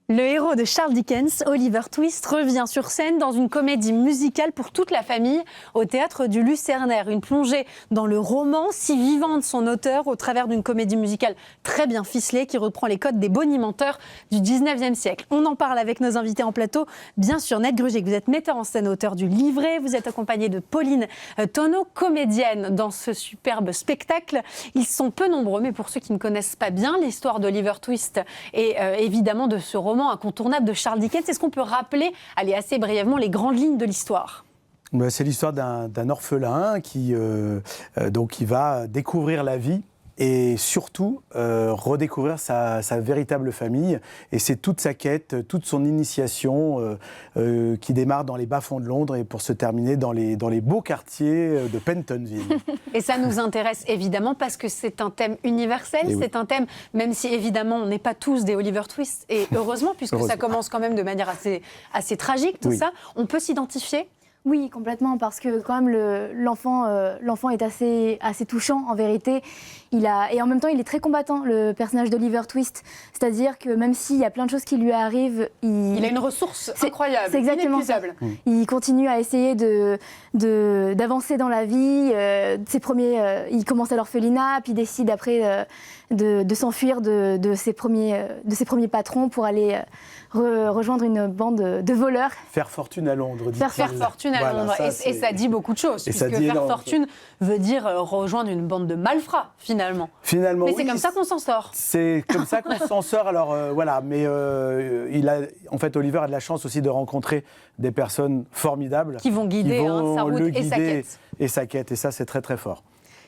Le héros de Charles Dickens, Oliver Twist, revient sur scène dans une comédie musicale pour toute la famille au théâtre du Lucernaire. Une plongée dans le roman si vivant de son auteur au travers d'une comédie musicale très bien ficelée qui reprend les codes des bonimenteurs du 19e siècle. On en parle avec nos invités en plateau. Bien sûr, Ned Grugier, vous êtes metteur en scène, auteur du livret. Vous êtes accompagné de Pauline Tonneau, comédienne dans ce superbe spectacle. Ils sont peu nombreux, mais pour ceux qui ne connaissent pas bien l'histoire d'Oliver Twist et évidemment de ce roman incontournable de Charles Dickens, est-ce qu'on peut rappeler, allez, assez brièvement, les grandes lignes de l'histoire ? C'est l'histoire d'un orphelin qui va découvrir la vie et surtout redécouvrir sa véritable famille. Et c'est toute sa quête, toute son initiation qui démarre dans les bas-fonds de Londres et pour se terminer dans les beaux quartiers de Pentonville. Et ça nous intéresse évidemment parce que c'est un thème universel, c'est un thème, même si évidemment on n'est pas tous des Oliver Twist, et heureusement, puisque ça commence quand même de manière assez tragique, tout ça, on peut s'identifier ? Oui, complètement, parce que quand même l'enfant est assez touchant en vérité. Et en même temps, il est très combattant, le personnage d'Oliver Twist. C'est-à-dire que même s'il y a plein de choses qui lui arrivent, il a une ressource incroyable, c'est exactement inépuisable. Ça. Il continue à essayer d'avancer dans la vie. Il commence à l'orphelinat, puis décide après de s'enfuir de ses premiers patrons pour aller rejoindre une bande de voleurs. Faire fortune à Londres, dit-il. Faire fortune à Londres. Et ça dit beaucoup de choses, puisque faire fortune veut dire rejoindre une bande de malfrats, finalement. Mais c'est comme ça qu'on s'en sort. C'est comme ça qu'on s'en sort, alors voilà. Mais Oliver a de la chance aussi de rencontrer des personnes formidables. Qui vont guider sa route et sa quête. Et sa quête, et ça c'est très très fort.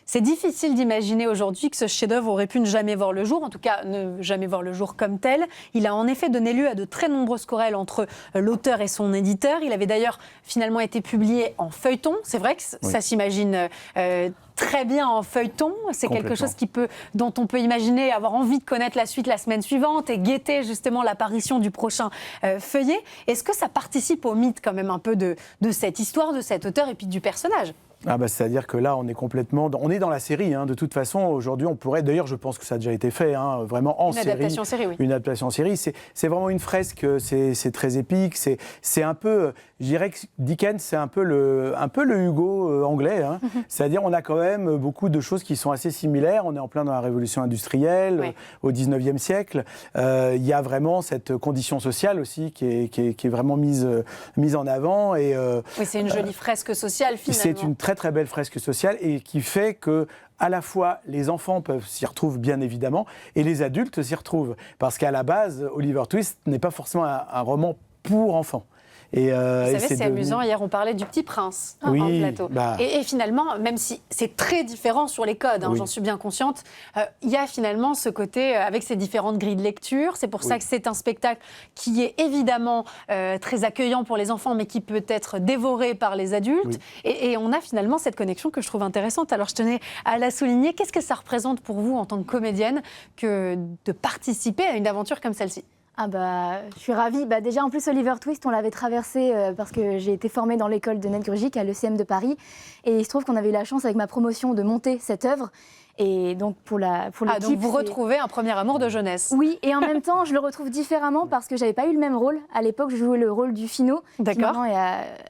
C'est difficile d'imaginer aujourd'hui que ce chef-d'œuvre aurait pu ne jamais voir le jour, en tout cas ne jamais voir le jour comme tel. Il a en effet donné lieu à de très nombreuses querelles entre l'auteur et son éditeur. Il avait d'ailleurs finalement été publié en feuilleton. C'est vrai que ça s'imagine très bien en feuilleton. C'est quelque chose dont on peut imaginer avoir envie de connaître la suite la semaine suivante et guetter justement l'apparition du prochain feuillet. Est-ce que ça participe au mythe quand même un peu de cette histoire, de cet auteur et puis du personnage ? C'est-à-dire que là, on est dans la série. De toute façon, aujourd'hui, on pourrait... D'ailleurs, je pense que ça a déjà été fait, vraiment en série. Une adaptation en série, oui. Une adaptation en série. C'est vraiment une fresque, c'est très épique. C'est un peu... Je dirais que Dickens, c'est un peu le Hugo anglais. C'est-à-dire, on a quand même beaucoup de choses qui sont assez similaires. On est en plein dans la révolution industrielle, au 19e siècle. Il y a vraiment cette condition sociale aussi qui est vraiment mise en avant. Oui, c'est une jolie fresque sociale, finalement. C'est une très très belle fresque sociale et qui fait que à la fois les enfants peuvent s'y retrouver bien évidemment et les adultes s'y retrouvent parce qu'à la base Oliver Twist n'est pas forcément un roman pour enfants. Vous savez, c'est amusant. Hier, on parlait du Petit Prince en plateau. Et finalement, même si c'est très différent sur les codes, j'en suis bien consciente, il y a finalement ce côté avec ces différentes grilles de lecture. C'est pour ça que c'est un spectacle qui est évidemment très accueillant pour les enfants, mais qui peut être dévoré par les adultes. Et on a finalement cette connexion que je trouve intéressante. Alors, je tenais à la souligner. Qu'est-ce que ça représente pour vous en tant que comédienne que de participer à une aventure comme celle-ci ? Je suis ravie. Déjà, en plus, Oliver Twist, on l'avait traversé parce que j'ai été formée dans l'école de Ned Grugic à l'ECM de Paris. Et il se trouve qu'on avait eu la chance, avec ma promotion, de monter cette œuvre. Et donc, pour l'équipe... donc vous retrouvez un premier amour de jeunesse. Oui, et en même temps, je le retrouve différemment parce que je n'avais pas eu le même rôle. À l'époque, je jouais le rôle du Finot, qui maintenant est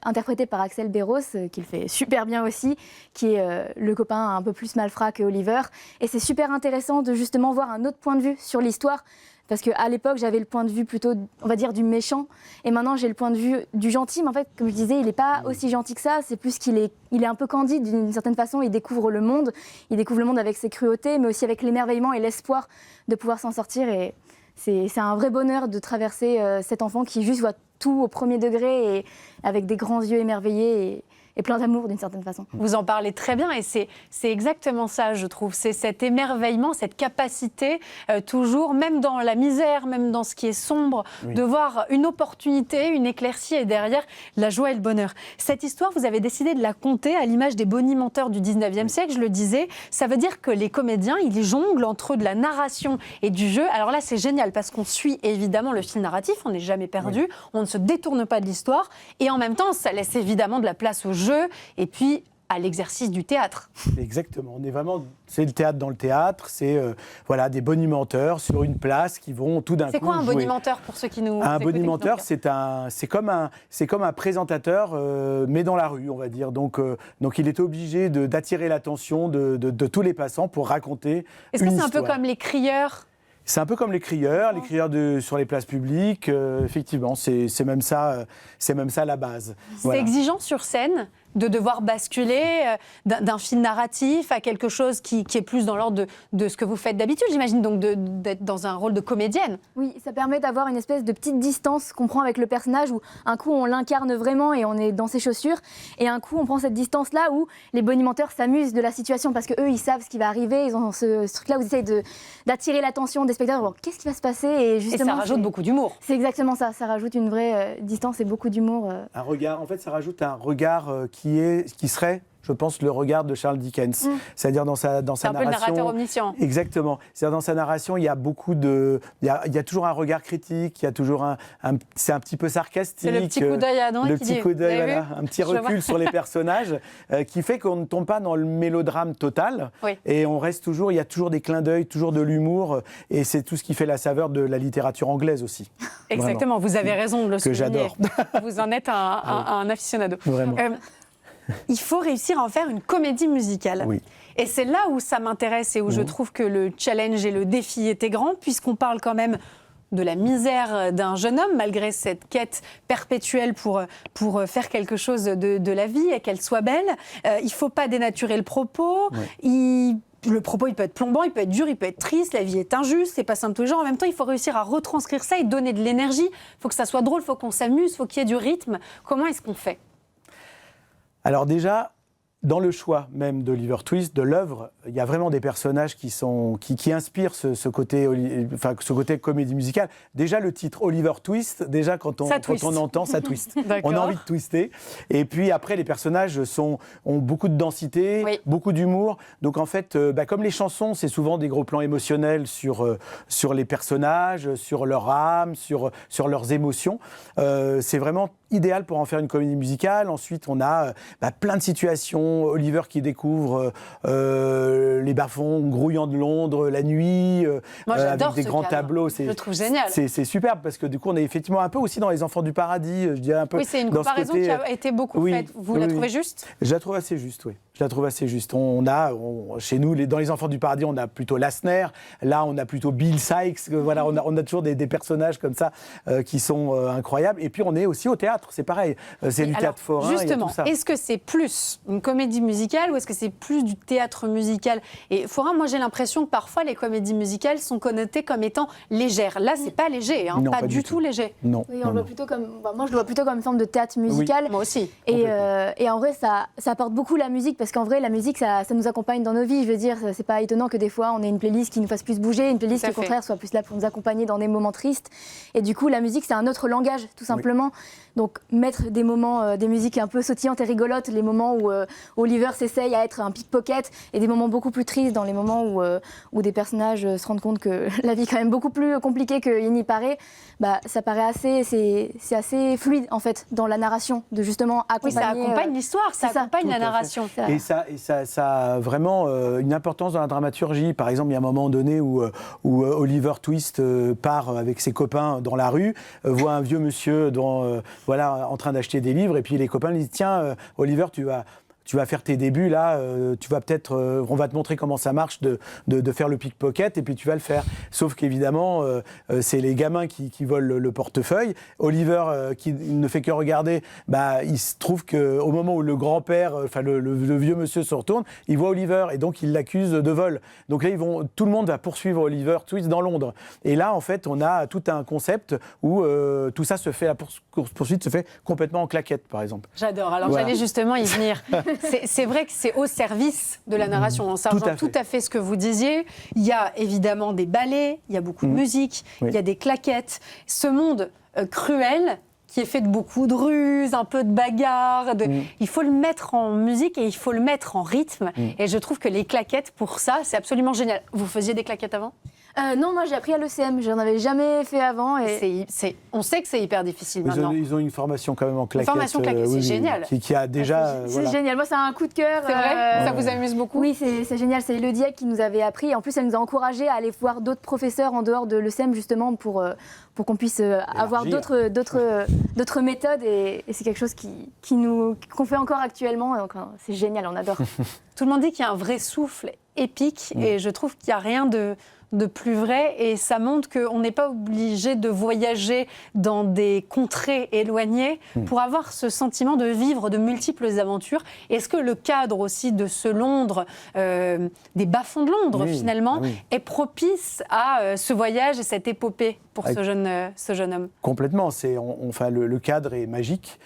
interprété par Axel Béros, qui le fait super bien aussi, qui est le copain un peu plus malfrat que Oliver. Et c'est super intéressant de justement voir un autre point de vue sur l'histoire. Parce qu'à l'époque, j'avais le point de vue plutôt, on va dire, du méchant. Et maintenant, j'ai le point de vue du gentil. Mais en fait, comme je disais, il n'est pas aussi gentil que ça. C'est plus qu'il est un peu candide d'une certaine façon. Il découvre le monde. Il découvre le monde avec ses cruautés, mais aussi avec l'émerveillement et l'espoir de pouvoir s'en sortir. Et c'est un vrai bonheur de traverser cet enfant qui juste voit tout au premier degré et avec des grands yeux émerveillés et plein d'amour d'une certaine façon. Vous en parlez très bien et c'est exactement ça, je trouve. C'est cet émerveillement, cette capacité, toujours, même dans la misère, même dans ce qui est sombre, de voir une opportunité, une éclaircie et derrière la joie et le bonheur. Cette histoire, vous avez décidé de la conter à l'image des bonimenteurs du 19e siècle, je le disais. Ça veut dire que les comédiens, ils jonglent entre de la narration et du jeu. Alors là, c'est génial parce qu'on suit évidemment le fil narratif, on n'est jamais perdu, on ne se détourne pas de l'histoire et en même temps, ça laisse évidemment de la place au jeu et puis à l'exercice du théâtre. Exactement, on est vraiment, c'est le théâtre dans le théâtre, c'est des bonimenteurs sur une place qui vont tout d'un coup. C'est quoi un jouer. Bonimenteur pour ceux qui nous Un bonimenteur, c'est comme un présentateur, mais dans la rue, on va dire. Donc il est obligé d'attirer l'attention de tous les passants pour raconter. Est-ce que c'est un peu comme les crieurs? C'est un peu comme les crieurs sur les places publiques. Effectivement, c'est même ça la base. C'est exigeant sur scène de devoir basculer d'un fil narratif à quelque chose qui est plus dans l'ordre de ce que vous faites d'habitude, j'imagine, donc d'être dans un rôle de comédienne. Oui, ça permet d'avoir une espèce de petite distance qu'on prend avec le personnage où un coup on l'incarne vraiment et on est dans ses chaussures et un coup on prend cette distance-là où les bonimenteurs s'amusent de la situation parce qu'eux ils savent ce qui va arriver, ils ont ce truc-là où ils essayent d'attirer l'attention des spectateurs. Bon, qu'est-ce qui va se passer et ça rajoute beaucoup d'humour. C'est exactement ça, ça rajoute une vraie distance et beaucoup d'humour. Un regard, en fait ça rajoute un regard qui serait je pense, le regard de Charles Dickens. C'est-à-dire dans sa narration. C'est un peu le narrateur omniscient. Exactement. C'est-à-dire dans sa narration, il y a il y a toujours un regard critique, il y a toujours c'est un petit peu sarcastique. C'est le petit coup d'œil à André le petit coup d'œil, voilà, un petit recul sur les personnages qui fait qu'on ne tombe pas dans le mélodrame total. Oui. Et on reste toujours, il y a toujours des clins d'œil, toujours de l'humour. Et c'est tout ce qui fait la saveur de la littérature anglaise aussi. Exactement, vous avez raison de le souligner. Que j'adore. Vous en êtes un aficionado. Vraiment. Il faut réussir à en faire une comédie musicale. Oui. Et c'est là où ça m'intéresse et où je trouve que le challenge et le défi étaient grands, puisqu'on parle quand même de la misère d'un jeune homme, malgré cette quête perpétuelle pour faire quelque chose de la vie et qu'elle soit belle. Il ne faut pas dénaturer le propos. Oui. Le propos, il peut être plombant, il peut être dur, il peut être triste, la vie est injuste, c'est pas simple tous les jours. En même temps, il faut réussir à retranscrire ça et donner de l'énergie. Il faut que ça soit drôle, il faut qu'on s'amuse, il faut qu'il y ait du rythme. Comment est-ce qu'on fait ? Alors déjà, dans le choix même d'Oliver Twist, de l'œuvre, il y a vraiment des personnages qui inspirent ce côté comédie musicale. Déjà le titre Oliver Twist, déjà quand on entend, ça twist. On a envie de twister. Et puis après, les personnages ont beaucoup de densité, beaucoup d'humour. Donc en fait, comme les chansons, c'est souvent des gros plans émotionnels sur les personnages, sur leur âme, sur leurs émotions. C'est vraiment idéal pour en faire une comédie musicale. Ensuite, on a plein de situations. Oliver qui découvre les bas-fonds grouillants de Londres la nuit, avec des grands tableaux. Je le trouve génial. C'est superbe parce que du coup, on est effectivement un peu aussi dans Les Enfants du Paradis. Je dirais un peu. Oui, c'est une comparaison qui a été beaucoup faite. Vous la trouvez juste ? Je la trouve assez juste, oui. Je la trouve assez juste. Chez nous, dans Les Enfants du Paradis, on a plutôt Lassner. Là, on a plutôt Bill Sikes. Voilà, on a toujours des personnages comme ça qui sont incroyables. Et puis, on est aussi au théâtre. C'est pareil. C'est du théâtre forain. Justement, est-ce que c'est plus une comédie musicale ou est-ce que c'est plus du théâtre musical ? Et forain, moi, j'ai l'impression que parfois, les comédies musicales sont connotées comme étant légères. Là, c'est pas léger, hein, non, pas du tout léger. Non. Oui, on le voit plutôt comme. Moi, je le vois plutôt comme une forme de théâtre musical. Oui, moi aussi. Et en vrai, ça apporte beaucoup la musique parce qu'en vrai, la musique, ça nous accompagne dans nos vies. Je veux dire, c'est pas étonnant que des fois, on ait une playlist qui nous fasse plus bouger, une playlist qui, au contraire, soit plus là pour nous accompagner dans des moments tristes. Et du coup, la musique, c'est un autre langage, tout simplement. Donc, mettre des moments, des musiques un peu sautillantes et rigolotes, les moments où Oliver s'essaye à être un pickpocket, et des moments beaucoup plus tristes, dans les moments où des personnages se rendent compte que la vie est quand même beaucoup plus compliquée qu'il n'y paraît, ça paraît c'est assez fluide, en fait, dans la narration, de justement accompagner... Oui, ça accompagne l'histoire, ça accompagne la narration. Et ça a vraiment une importance dans la dramaturgie. Par exemple, il y a un moment donné où Oliver Twist part avec ses copains dans la rue, voit un vieux monsieur en train d'acheter des livres, et puis les copains lui disent « Tiens, Oliver, tu vas faire tes débuts là, tu vas peut-être, on va te montrer comment ça marche de faire le pickpocket et puis tu vas le faire. » Sauf qu'évidemment, c'est les gamins qui volent le portefeuille. Oliver, qui ne fait que regarder, il se trouve qu'au moment où le grand-père, le vieux monsieur se retourne, il voit Oliver et donc il l'accuse de vol. Donc là, tout le monde va poursuivre Oliver Twist dans Londres. Et là, en fait, on a tout un concept où tout ça se fait, la poursuite se fait complètement en claquette, par exemple. J'adore. Alors j'allais justement y venir. C'est vrai que c'est au service de la narration. Ça rejoint tout à fait ce que vous disiez. Il y a évidemment des ballets, il y a beaucoup de musique, il y a des claquettes. Ce monde cruel qui est fait de beaucoup de ruses, un peu de bagarres. Il faut le mettre en musique et il faut le mettre en rythme. Et je trouve que les claquettes, pour ça, c'est absolument génial. Vous faisiez des claquettes avant ? Non, moi j'ai appris à l'ECM, je n'en avais jamais fait avant. On sait que c'est hyper difficile maintenant. Ils ont une formation quand même en claquettes. Une formation claquettes, c'est génial. Qui a déjà... C'est génial, moi c'est un coup de cœur. C'est vrai, ça vous amuse beaucoup ? Oui, c'est génial, c'est Elodie qui nous avait appris. En plus, elle nous a encouragés à aller voir d'autres professeurs en dehors de l'ECM justement pour qu'on puisse avoir d'autres méthodes. Et c'est quelque chose qu'on fait encore actuellement. Donc c'est génial, on adore. Tout le monde dit qu'il y a un vrai souffle épique et je trouve qu'il n'y a rien de plus vrai, et ça montre qu'on n'est pas obligé de voyager dans des contrées éloignées pour avoir ce sentiment de vivre de multiples aventures. Est-ce que le cadre aussi de ce Londres, des bas-fonds de Londres finalement, est propice à ce voyage et cette épopée pour ce jeune homme ? Complètement, le cadre est magique.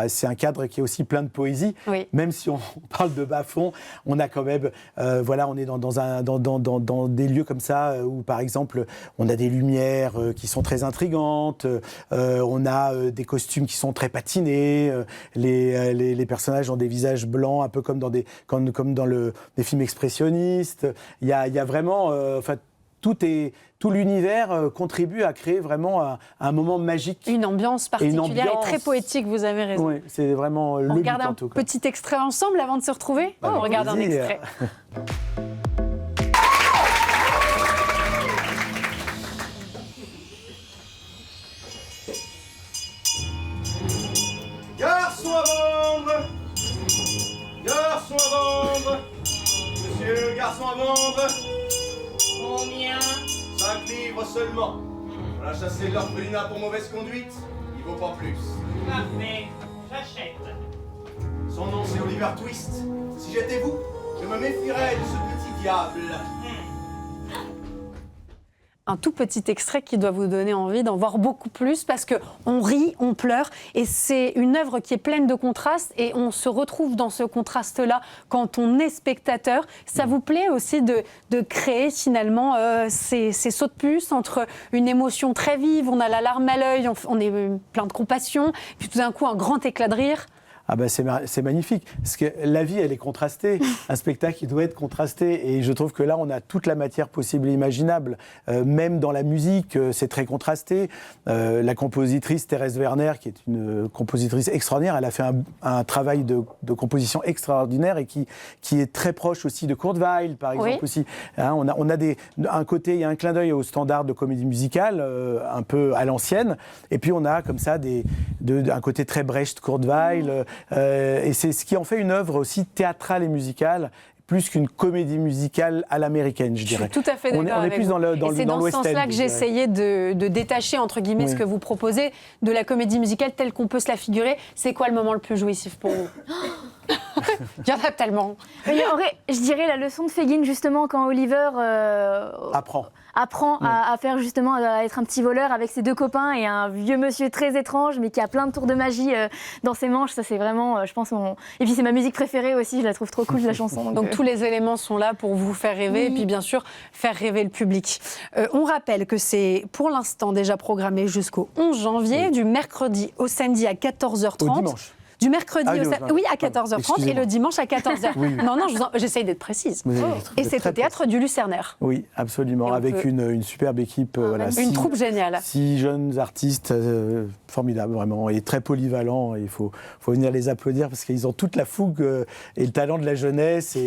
c'est un cadre qui est aussi plein de poésie. Oui. Même si on parle de bas-fond, on a quand même, on est dans des lieux comme ça où, par exemple, on a des lumières qui sont très intrigantes, on a des costumes qui sont très patinés, les personnages ont des visages blancs, un peu comme dans des films expressionnistes. Il y a vraiment, tout l'univers contribue à créer vraiment un moment magique. Une ambiance particulière et très poétique, vous avez raison. Oui, c'est vraiment le but, en tout cas. On regarde un petit extrait ensemble avant de se retrouver. On regarde un extrait. Garçon à vendre! Garçon à vendre! Monsieur, garçon à vendre! Combien? 5 livres seulement. On a chassé l'orphelinat pour mauvaise conduite, il vaut pas plus. Parfait, j'achète. Son nom c'est Oliver Twist. Si j'étais vous, je me méfierais de ce petit diable. Un tout petit extrait qui doit vous donner envie d'en voir beaucoup plus parce qu'on rit, on pleure et c'est une œuvre qui est pleine de contrastes et on se retrouve dans ce contraste-là quand on est spectateur. Ça vous plaît aussi de créer finalement ces sauts de puce entre une émotion très vive, on a la larme à l'œil, on est plein de compassion, puis tout d'un coup un grand éclat de rire. Ah ben c'est magnifique, parce que la vie, elle est contrastée. Un spectacle, il doit être contrasté. Et je trouve que là, on a toute la matière possible et imaginable. Même dans la musique, c'est très contrasté. La compositrice Thérèse Werner, qui est une compositrice extraordinaire, elle a fait un travail de composition extraordinaire et qui est très proche aussi de Kurt Weill, par exemple. Oui. Aussi. Hein, on a un côté, il y a un clin d'œil au standard de comédie musicale, un peu à l'ancienne. Et puis on a comme ça un côté très Brecht, Kurt Weill. Et c'est ce qui en fait une œuvre aussi théâtrale et musicale, plus qu'une comédie musicale à l'américaine, je dirais. Je suis tout à fait d'accord on est plus dans le et c'est dans ce sens-là que j'essayais de détacher, entre guillemets, ce que vous proposez de la comédie musicale telle qu'on peut se la figurer. C'est quoi le moment le plus jouissif pour vous? Il y en a tellement. Mais en vrai, je dirais la leçon de Fagin, justement, quand Oliver apprend à faire justement, à être un petit voleur avec ses deux copains et un vieux monsieur très étrange, mais qui a plein de tours de magie dans ses manches. Ça, c'est vraiment, je pense, Et puis, c'est ma musique préférée aussi, je la trouve trop cool, la chanson. Donc tous les éléments sont là pour vous faire rêver et puis, bien sûr, faire rêver le public. On rappelle que c'est, pour l'instant, déjà programmé jusqu'au 11 janvier, du mercredi au samedi à 14h30. Au dimanche. Du mercredi à 14h30 et le dimanche à 14h. Oui. Non, j'essaye d'être précise. Et c'est au théâtre du Lucernaire. Oui, absolument, avec une superbe équipe. Une troupe géniale. 6 jeunes artistes formidables, vraiment, et très polyvalents. Il faut venir les applaudir parce qu'ils ont toute la fougue et le talent de la jeunesse.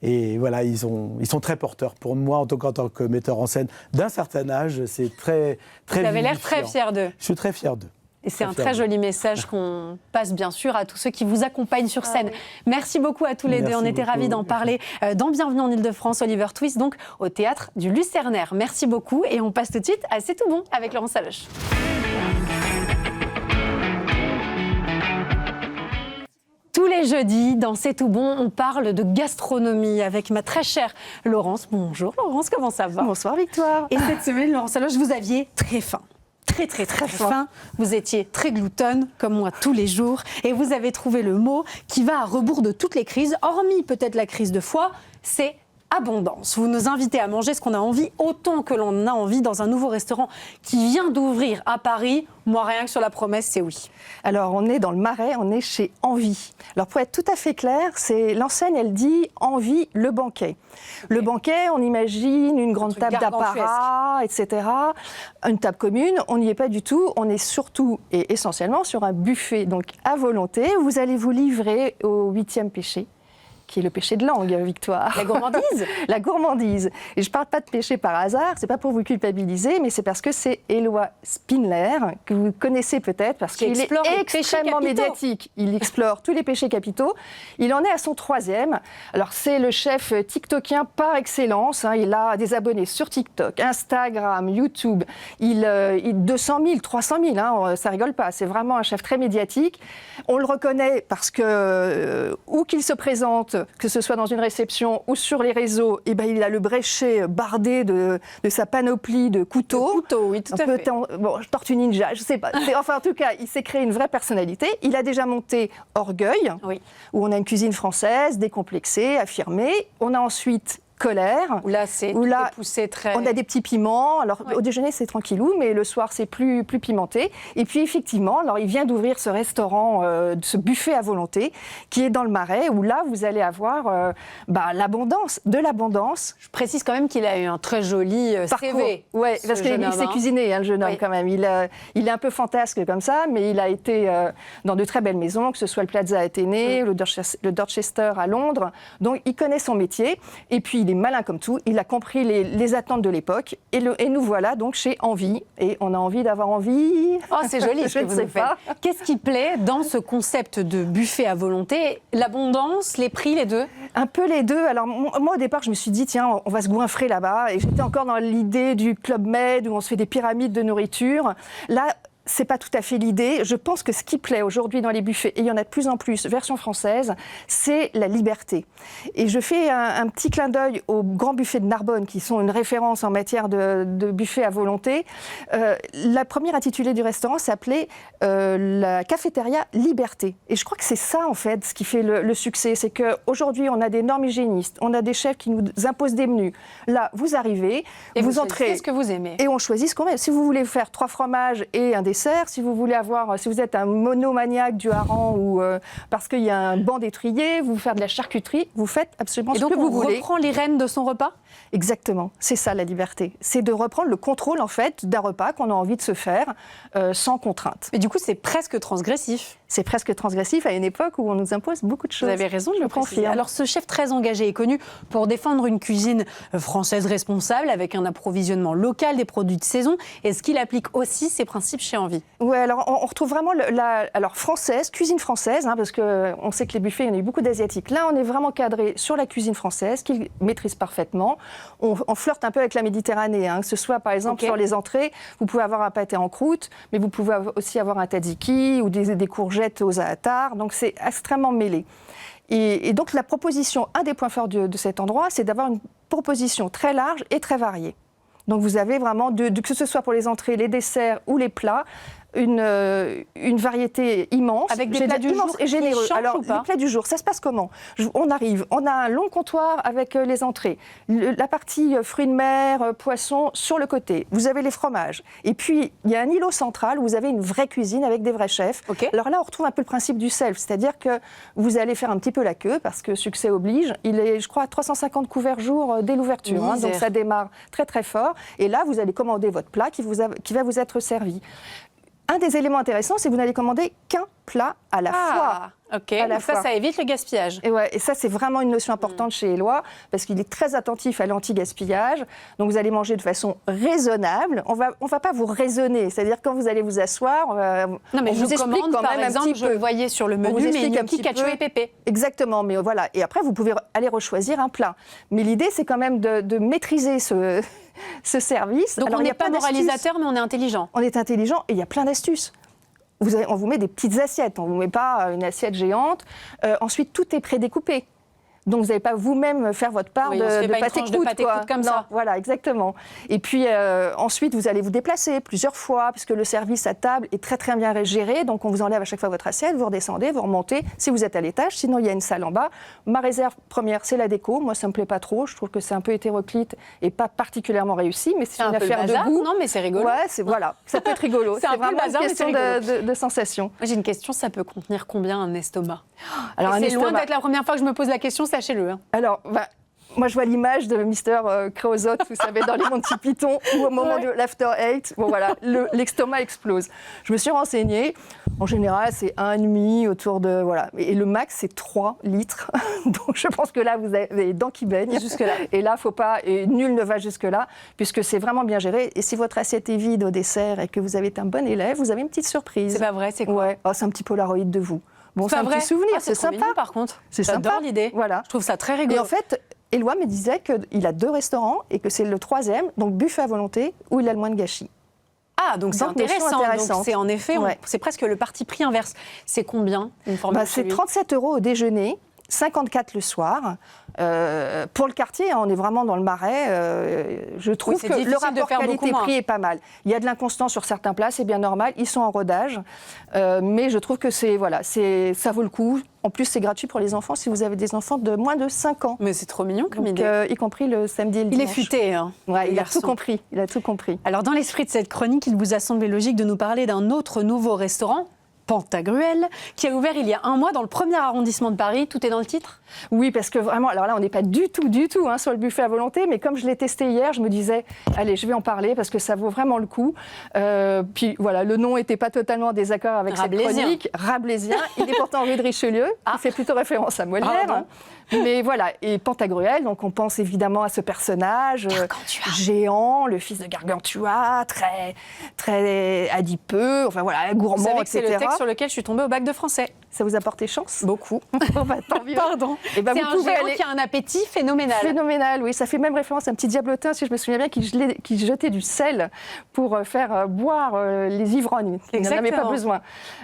Et voilà, ils sont très porteurs. Pour moi, en tant que metteur en scène d'un certain âge, c'est très Vous avez l'air très fier d'eux. Je suis très fier d'eux. Et c'est un très joli message qu'on passe bien sûr à tous ceux qui vous accompagnent sur scène. Merci beaucoup à tous les deux. On était ravis d'en parler dans Bienvenue en Ile-de-France. Oliver Twist, donc au théâtre du Lucernaire. Merci beaucoup. Et on passe tout de suite à C'est tout bon avec Laurence Saloche. Tous les jeudis, dans C'est tout bon, on parle de gastronomie avec ma très chère Laurence. Bonjour Laurence, comment ça va? Bonsoir Victoire. Et cette semaine, Laurence Saloche, vous aviez très faim. Très faim. Vous étiez très gloutonne, comme moi tous les jours, et vous avez trouvé le mot qui va à rebours de toutes les crises, hormis peut-être la crise de foie, c'est abondance. Vous nous invitez à manger ce qu'on a envie, autant que l'on a envie, dans un nouveau restaurant qui vient d'ouvrir à Paris. Moi, rien que sur la promesse, c'est oui. Alors, on est dans le Marais, on est chez Envie. Alors, pour être tout à fait clair, l'enseigne, elle dit Envie, le banquet. Le banquet, on imagine une grande table d'apparat, etc. Une table commune, on n'y est pas du tout. On est surtout et essentiellement sur un buffet, donc à volonté. Vous allez vous livrer au 8e péché, qui est le péché de langue, Victoire. La gourmandise. La gourmandise. Et je ne parle pas de péché par hasard, c'est pas pour vous culpabiliser, mais c'est parce que c'est Éloi Spindler, que vous connaissez peut-être, parce qu'il est extrêmement médiatique. Il explore tous les péchés capitaux. Il en est à son 3e. Alors, c'est le chef tiktokien par excellence. Il a des abonnés sur TikTok, Instagram, YouTube. 200 000, 300 000, ça rigole pas. C'est vraiment un chef très médiatique. On le reconnaît parce que, où qu'il se présente, poste, que ce soit dans une réception ou sur les réseaux, et ben, il a le bréchet bardé de sa panoplie de couteaux. Oui, tout à fait. Bon, Tortue Ninja, je sais pas. Enfin, en tout cas, il s'est créé une vraie personnalité. Il a déjà monté Orgueil, où on a une cuisine française, décomplexée, affirmée. On a ensuite Colère. Où là, c'est poussé très... On a des petits piments. Alors, au déjeuner, c'est tranquillou, mais le soir, c'est plus pimenté. Et puis, effectivement, alors, il vient d'ouvrir ce restaurant, ce buffet à volonté, qui est dans le Marais, où là, vous allez avoir l'abondance, de l'abondance. Je précise quand même qu'il a eu un très joli CV. Oui, parce qu'il s'est cuisiné, le jeune homme, quand même. Il est un peu fantasque comme ça, mais il a été dans de très belles maisons, que ce soit le Plaza Athénée, le Dorchester à Londres. Donc, il connaît son métier. Et puis, il est malin comme tout, il a compris les attentes de l'époque et nous voilà donc chez Envie et on a envie d'avoir envie. Oh, c'est joli ce que vous nous faites. Qu'est-ce qui plaît dans ce concept de buffet à volonté? L'abondance, les prix, les deux? Un peu les deux. Alors moi au départ je me suis dit tiens on va se goinfrer là-bas et j'étais encore dans l'idée du Club Med où on se fait des pyramides de nourriture. Là c'est pas tout à fait l'idée. Je pense que ce qui plaît aujourd'hui dans les buffets, et il y en a de plus en plus, version française, c'est la liberté. Et je fais un petit clin d'œil aux grands buffets de Narbonne, qui sont une référence en matière de buffet à volonté. La première intitulée du restaurant s'appelait la cafétéria Liberté. Et je crois que c'est ça, en fait, ce qui fait le succès. C'est qu'aujourd'hui, on a des normes hygiénistes, on a des chefs qui nous imposent des menus. Là, vous arrivez, et vous entrez. Ce que vous aimez. Et on choisit ce qu'on met. Si vous voulez faire 3 fromages et un dessert, si vous êtes un monomaniaque du hareng ou parce qu'il y a un banc d'étrier, vous faire de la charcuterie, vous faites absolument ce que vous voulez. Et donc on reprend les rênes de son repas? Exactement, c'est ça la liberté. C'est de reprendre le contrôle en fait d'un repas qu'on a envie de se faire sans contrainte. Mais du coup c'est presque transgressif. C'est presque transgressif à une époque où on nous impose beaucoup de choses. Vous avez raison de le préciser. Alors ce chef très engagé est connu pour défendre une cuisine française responsable avec un approvisionnement local des produits de saison. Est-ce qu'il applique aussi ces principes chez Envie? Oui, alors on retrouve vraiment cuisine française, parce qu'on sait que les buffets, il y en a eu beaucoup d'asiatiques. Là, on est vraiment cadré sur la cuisine française, qu'il maîtrise parfaitement. On flirte un peu avec la Méditerranée, que ce soit par exemple sur les entrées, vous pouvez avoir un pâté en croûte, mais vous pouvez aussi avoir un tzatziki ou des courgettes au za'atar, donc c'est extrêmement mêlé. Et donc la proposition, un des points forts de cet endroit, c'est d'avoir une proposition très large et très variée. Donc vous avez vraiment, que ce soit pour les entrées, les desserts ou les plats, une variété immense. Avec des plats du jour et généreux. Alors, les plats du jour, ça se passe comment? On arrive, on a un long comptoir avec les entrées. La partie fruits de mer, poissons, sur le côté. Vous avez les fromages. Et puis, il y a un îlot central où vous avez une vraie cuisine avec des vrais chefs. Alors là, on retrouve un peu le principe du self, c'est-à-dire que vous allez faire un petit peu la queue, parce que succès oblige. Il est, je crois, à 350 couverts jour dès l'ouverture. Donc ça démarre très très fort. Et là, vous allez commander votre plat qui va vous être servi. Un des éléments intéressants, c'est que vous n'allez commander qu'un plat à la fois. Ok, ça évite le gaspillage. Et ça, c'est vraiment une notion importante chez Éloi, parce qu'il est très attentif à l'anti-gaspillage. Donc, vous allez manger de façon raisonnable. On va pas vous raisonner. C'est-à-dire, quand vous allez vous asseoir, non, mais on vous explique quand par même exemple, un petit peu. Je le voyais sur le menu, mais gnocchi, cacio et pépé. Exactement, mais voilà. Et après, vous pouvez aller rechoisir un plat. Mais l'idée, c'est quand même de maîtriser ce service. Donc, on n'est pas moralisateur, mais on est intelligent. On est intelligent et il y a plein d'astuces. On vous met des petites assiettes, on ne vous met pas une assiette géante. Ensuite, tout est prédécoupé. Donc, vous n'allez pas vous-même faire votre part de pâté croûte comme ça. Voilà, exactement. Et puis, ensuite, vous allez vous déplacer plusieurs fois, puisque le service à table est très, très bien géré. Donc, on vous enlève à chaque fois votre assiette, vous redescendez, vous remontez, si vous êtes à l'étage. Sinon, il y a une salle en bas. Ma réserve première, c'est la déco. Moi, ça ne me plaît pas trop. Je trouve que c'est un peu hétéroclite et pas particulièrement réussi. Mais c'est une affaire de goût. Non, mais c'est rigolo. Ouais, voilà. Ça peut être rigolo. C'est vraiment une question de sensation. Moi, j'ai une question. Ça peut contenir combien un estomac? Alors, c'est loin d'être la première fois que je me pose la question, sachez-le. Alors, moi, je vois l'image de Mister Creosote, vous savez, dans les Monty Python, où au moment de l'After Eight, l'estomac explose. Je me suis renseignée. En général, c'est 1,5 autour de... Voilà. Et le max, c'est 3 litres. Donc, je pense que là, vous avez les dents qui baignent. Jusque-là. Et là, faut pas... Et nul ne va jusque-là, puisque c'est vraiment bien géré. Et si votre assiette est vide au dessert et que vous avez été un bon élève, vous avez une petite surprise. C'est pas vrai, c'est quoi? C'est un petit Polaroid de vous. Bon, c'est un vrai. petit souvenir, c'est sympa. Mignon, par contre. J'adore l'idée. Voilà. Je trouve ça très rigolo. Et en fait, Éloi me disait qu'il a 2 restaurants et que c'est le 3e, donc buffet à volonté, où il a le moins de gâchis. Ah, donc c'est intéressant. Donc c'est en effet, c'est presque le parti pris inverse. C'est combien une formule? C'est 37 € au déjeuner. 54 le soir. Pour le quartier, on est vraiment dans le Marais. Je trouve que le rapport qualité-prix est pas mal. Il y a de l'inconstance sur certaines places, c'est bien normal. Ils sont en rodage. Mais je trouve que ça vaut le coup. En plus, c'est gratuit pour les enfants si vous avez des enfants de moins de 5 ans. Mais c'est trop mignon comme idée. Y compris le samedi et le dimanche. Il est futé, hein. Ouais, il a tout compris. Il a tout compris. Alors, dans l'esprit de cette chronique, il vous a semblé logique de nous parler d'un autre nouveau restaurant, Pantagruel, qui a ouvert il y a un mois dans le 1er arrondissement de Paris. Tout est dans le titre ? Oui, parce que vraiment, alors là, on n'est pas du tout sur le buffet à volonté, mais comme je l'ai testé hier, je me disais, allez, je vais en parler parce que ça vaut vraiment le coup. Puis voilà, le nom n'était pas totalement en désaccord avec cette chronique. Rabelaisien. Il est pourtant rue de Richelieu. Il fait plutôt référence à Molière. Mais voilà, et Pantagruel, donc on pense évidemment à ce personnage géant, le fils de Gargantua, très adipeux, enfin voilà, gourmand, Vous savez que etc. C'est le texte sur lequel je suis tombée au bac de français. Ça vous a porté chance ? Beaucoup. Tant mieux. Pardon. Et ben, c'est vous un pouvez géant qui a un appétit phénoménal. Phénoménal, oui. Ça fait même référence à un petit diablotin, si je me souviens bien, qui jetait du sel pour faire boire les ivrognes. Il n'en avait pas besoin.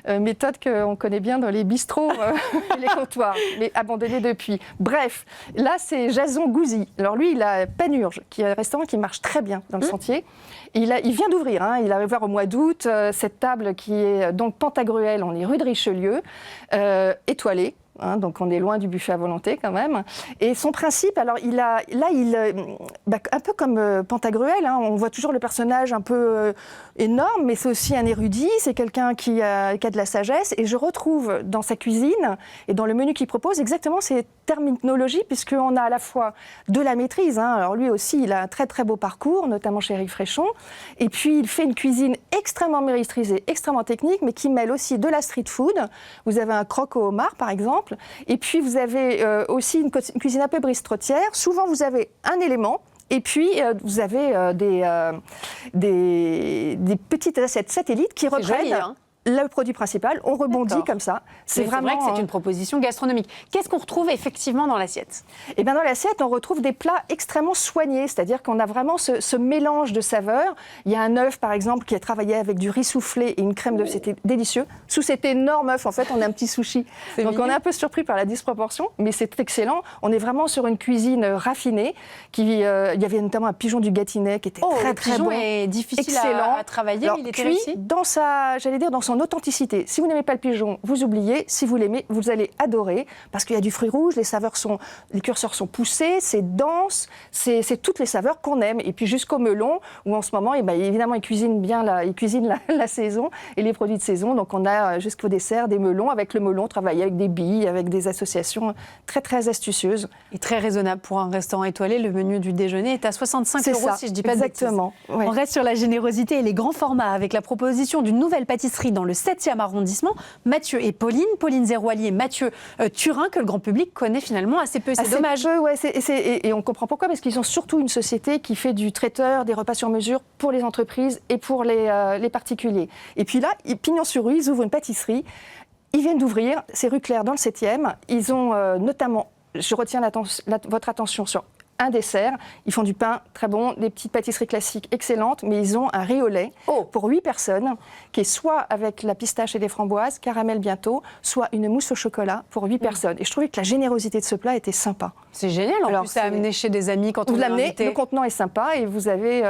Méthode qu'on connaît bien dans les bistrots et les comptoirs, mais abandonnés depuis. Bref, là, c'est Jason Gouzy. Alors lui, il a Panurge, qui est un restaurant qui marche très bien dans le sentier. Il vient d'ouvrir, il a ouvert au mois d'août, cette table qui est donc Pantagruel, on est rue de Richelieu, étoilée. Donc on est loin du buffet à volonté quand même. Et son principe, alors un peu comme Pantagruel, on voit toujours le personnage un peu énorme, mais c'est aussi un érudit, c'est quelqu'un qui a de la sagesse. Et je retrouve dans sa cuisine et dans le menu qu'il propose exactement ces terminologies, puisqu'on a à la fois de la maîtrise. Alors lui aussi, il a un très très beau parcours, notamment chez Eric Fréchon. Et puis il fait une cuisine extrêmement maîtrisée, extrêmement technique, mais qui mêle aussi de la street food. Vous avez un croque au homard, par exemple. Et puis, vous avez aussi une cuisine un peu bistrotière. Souvent, vous avez un élément. Et puis, vous avez des petites assiettes satellites qui reprennent le produit principal. On rebondit comme ça. C'est vrai que c'est une proposition gastronomique. Qu'est-ce qu'on retrouve effectivement dans l'assiette ? Eh bien, dans l'assiette, on retrouve des plats extrêmement soignés. C'est-à-dire qu'on a vraiment ce mélange de saveurs. Il y a un œuf, par exemple, qui est travaillé avec du riz soufflé et une crème d'œuf. C'était délicieux. Sous cet énorme œuf, en fait, on a un petit sushi. Donc, on est un peu surpris par la disproportion, mais c'est excellent. On est vraiment sur une cuisine raffinée. Il y avait notamment un pigeon du Gâtinais qui était très, très bon. Le pigeon est difficile à travailler, mais il était réussi. Dans son authenticité. Si vous n'aimez pas le pigeon, vous oubliez. Si vous l'aimez, vous allez adorer parce qu'il y a du fruit rouge, les curseurs sont poussés, c'est dense, c'est toutes les saveurs qu'on aime. Et puis jusqu'au melon, où en ce moment, évidemment, ils cuisinent la saison et les produits de saison. Donc on a jusqu'au dessert des melons, avec le melon travaillé avec des billes, avec des associations très très astucieuses. Et très raisonnable pour un restaurant étoilé. Le menu du déjeuner est à 65 €, si je ne dis pas de bêtises. Exactement. Ouais. On reste sur la générosité et les grands formats avec la proposition d'une nouvelle pâtisserie dans le 7e arrondissement. Mathieu et Pauline Zerouali et Mathieu Turin, que le grand public connaît finalement assez peu. C'est dommage. Et on comprend pourquoi, parce qu'ils ont surtout une société qui fait du traiteur, des repas sur mesure pour les entreprises et pour les particuliers. Et puis là, pignon sur rue, ils ouvrent une pâtisserie. Ils viennent d'ouvrir, c'est rue Claire dans le 7e. Ils ont notamment, je retiens votre attention sur un dessert. Ils font du pain très bon, des petites pâtisseries classiques excellentes, mais ils ont un riz au lait pour 8 personnes, qui est soit avec la pistache et des framboises, caramel bientôt, soit une mousse au chocolat pour 8 personnes. Et je trouvais que la générosité de ce plat était sympa. C'est génial, en plus, à amener chez des amis quand on est invité. Le contenant est sympa et vous avez,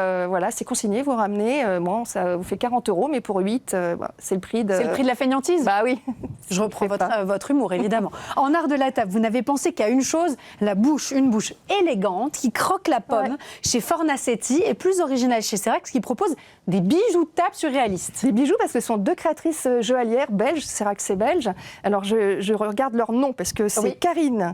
c'est consigné, vous ramenez, ça vous fait 40 €, mais pour 8, c'est le prix de... C'est le prix de la fainéantise ? Bah oui. Je reprends votre humour, évidemment. En art de la table, vous n'avez pensé qu'à une chose, une bouche élégante, qui croque la pomme chez Fornasetti et plus original chez Serax, qui propose des bijoux de table surréalistes. Des bijoux parce que ce sont 2 créatrices joaillières belges, Serax est belge. Alors je regarde leur nom parce que c'est Catherine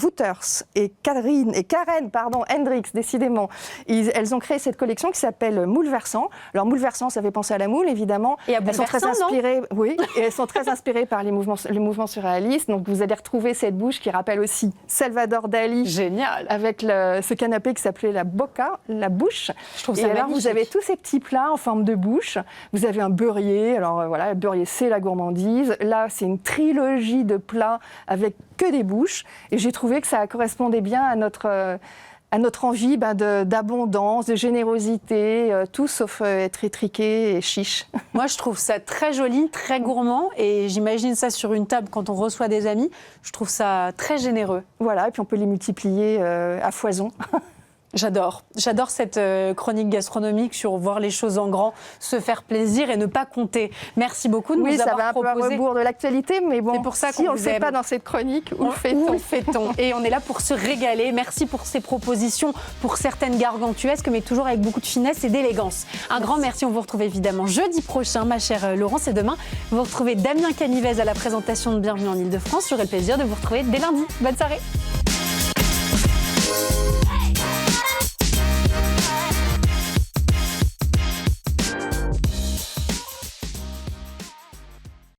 Wouters et Karen Hendricks, décidément. Elles ont créé cette collection qui s'appelle Moule Versant. Alors Moule Versant, ça fait penser à la moule évidemment. Et à Boule Versant, et elles sont très inspirées par le mouvement surréaliste. Donc vous allez retrouver cette bouche qui rappelle aussi Salvador Dali. Génial. Avec ce canapé qui s'appelait la boca, la bouche. Je trouve ça et alors magnifique. vous avez tous ces petits plats en forme de bouche. Vous avez un beurrier. Alors voilà, le beurrier c'est la gourmandise. Là c'est une trilogie de plats avec que des bouches. Et j'ai trouvé que ça correspondait bien à à notre envie d'abondance, de générosité, tout sauf être étriqué et chiche. Moi, je trouve ça très joli, très gourmand, et j'imagine ça sur une table quand on reçoit des amis. Je trouve ça très généreux. Voilà, et puis on peut les multiplier à foison. J'adore cette chronique gastronomique sur voir les choses en grand, se faire plaisir et ne pas compter. Merci beaucoup de nous avoir proposé. Oui, ça va un peu à rebours de l'actualité, mais bon, c'est pour ça si on ne le fait pas dans cette chronique, où le fait-on ? Et on est là pour se régaler. Merci pour ces propositions, pour certaines gargantuesques, mais toujours avec beaucoup de finesse et d'élégance. Un grand merci. On vous retrouve évidemment jeudi prochain, ma chère Laurence, et demain, vous retrouvez Damien Canivez à la présentation de Bienvenue en Ile-de-France. J'aurai le plaisir de vous retrouver dès lundi. Bonne soirée.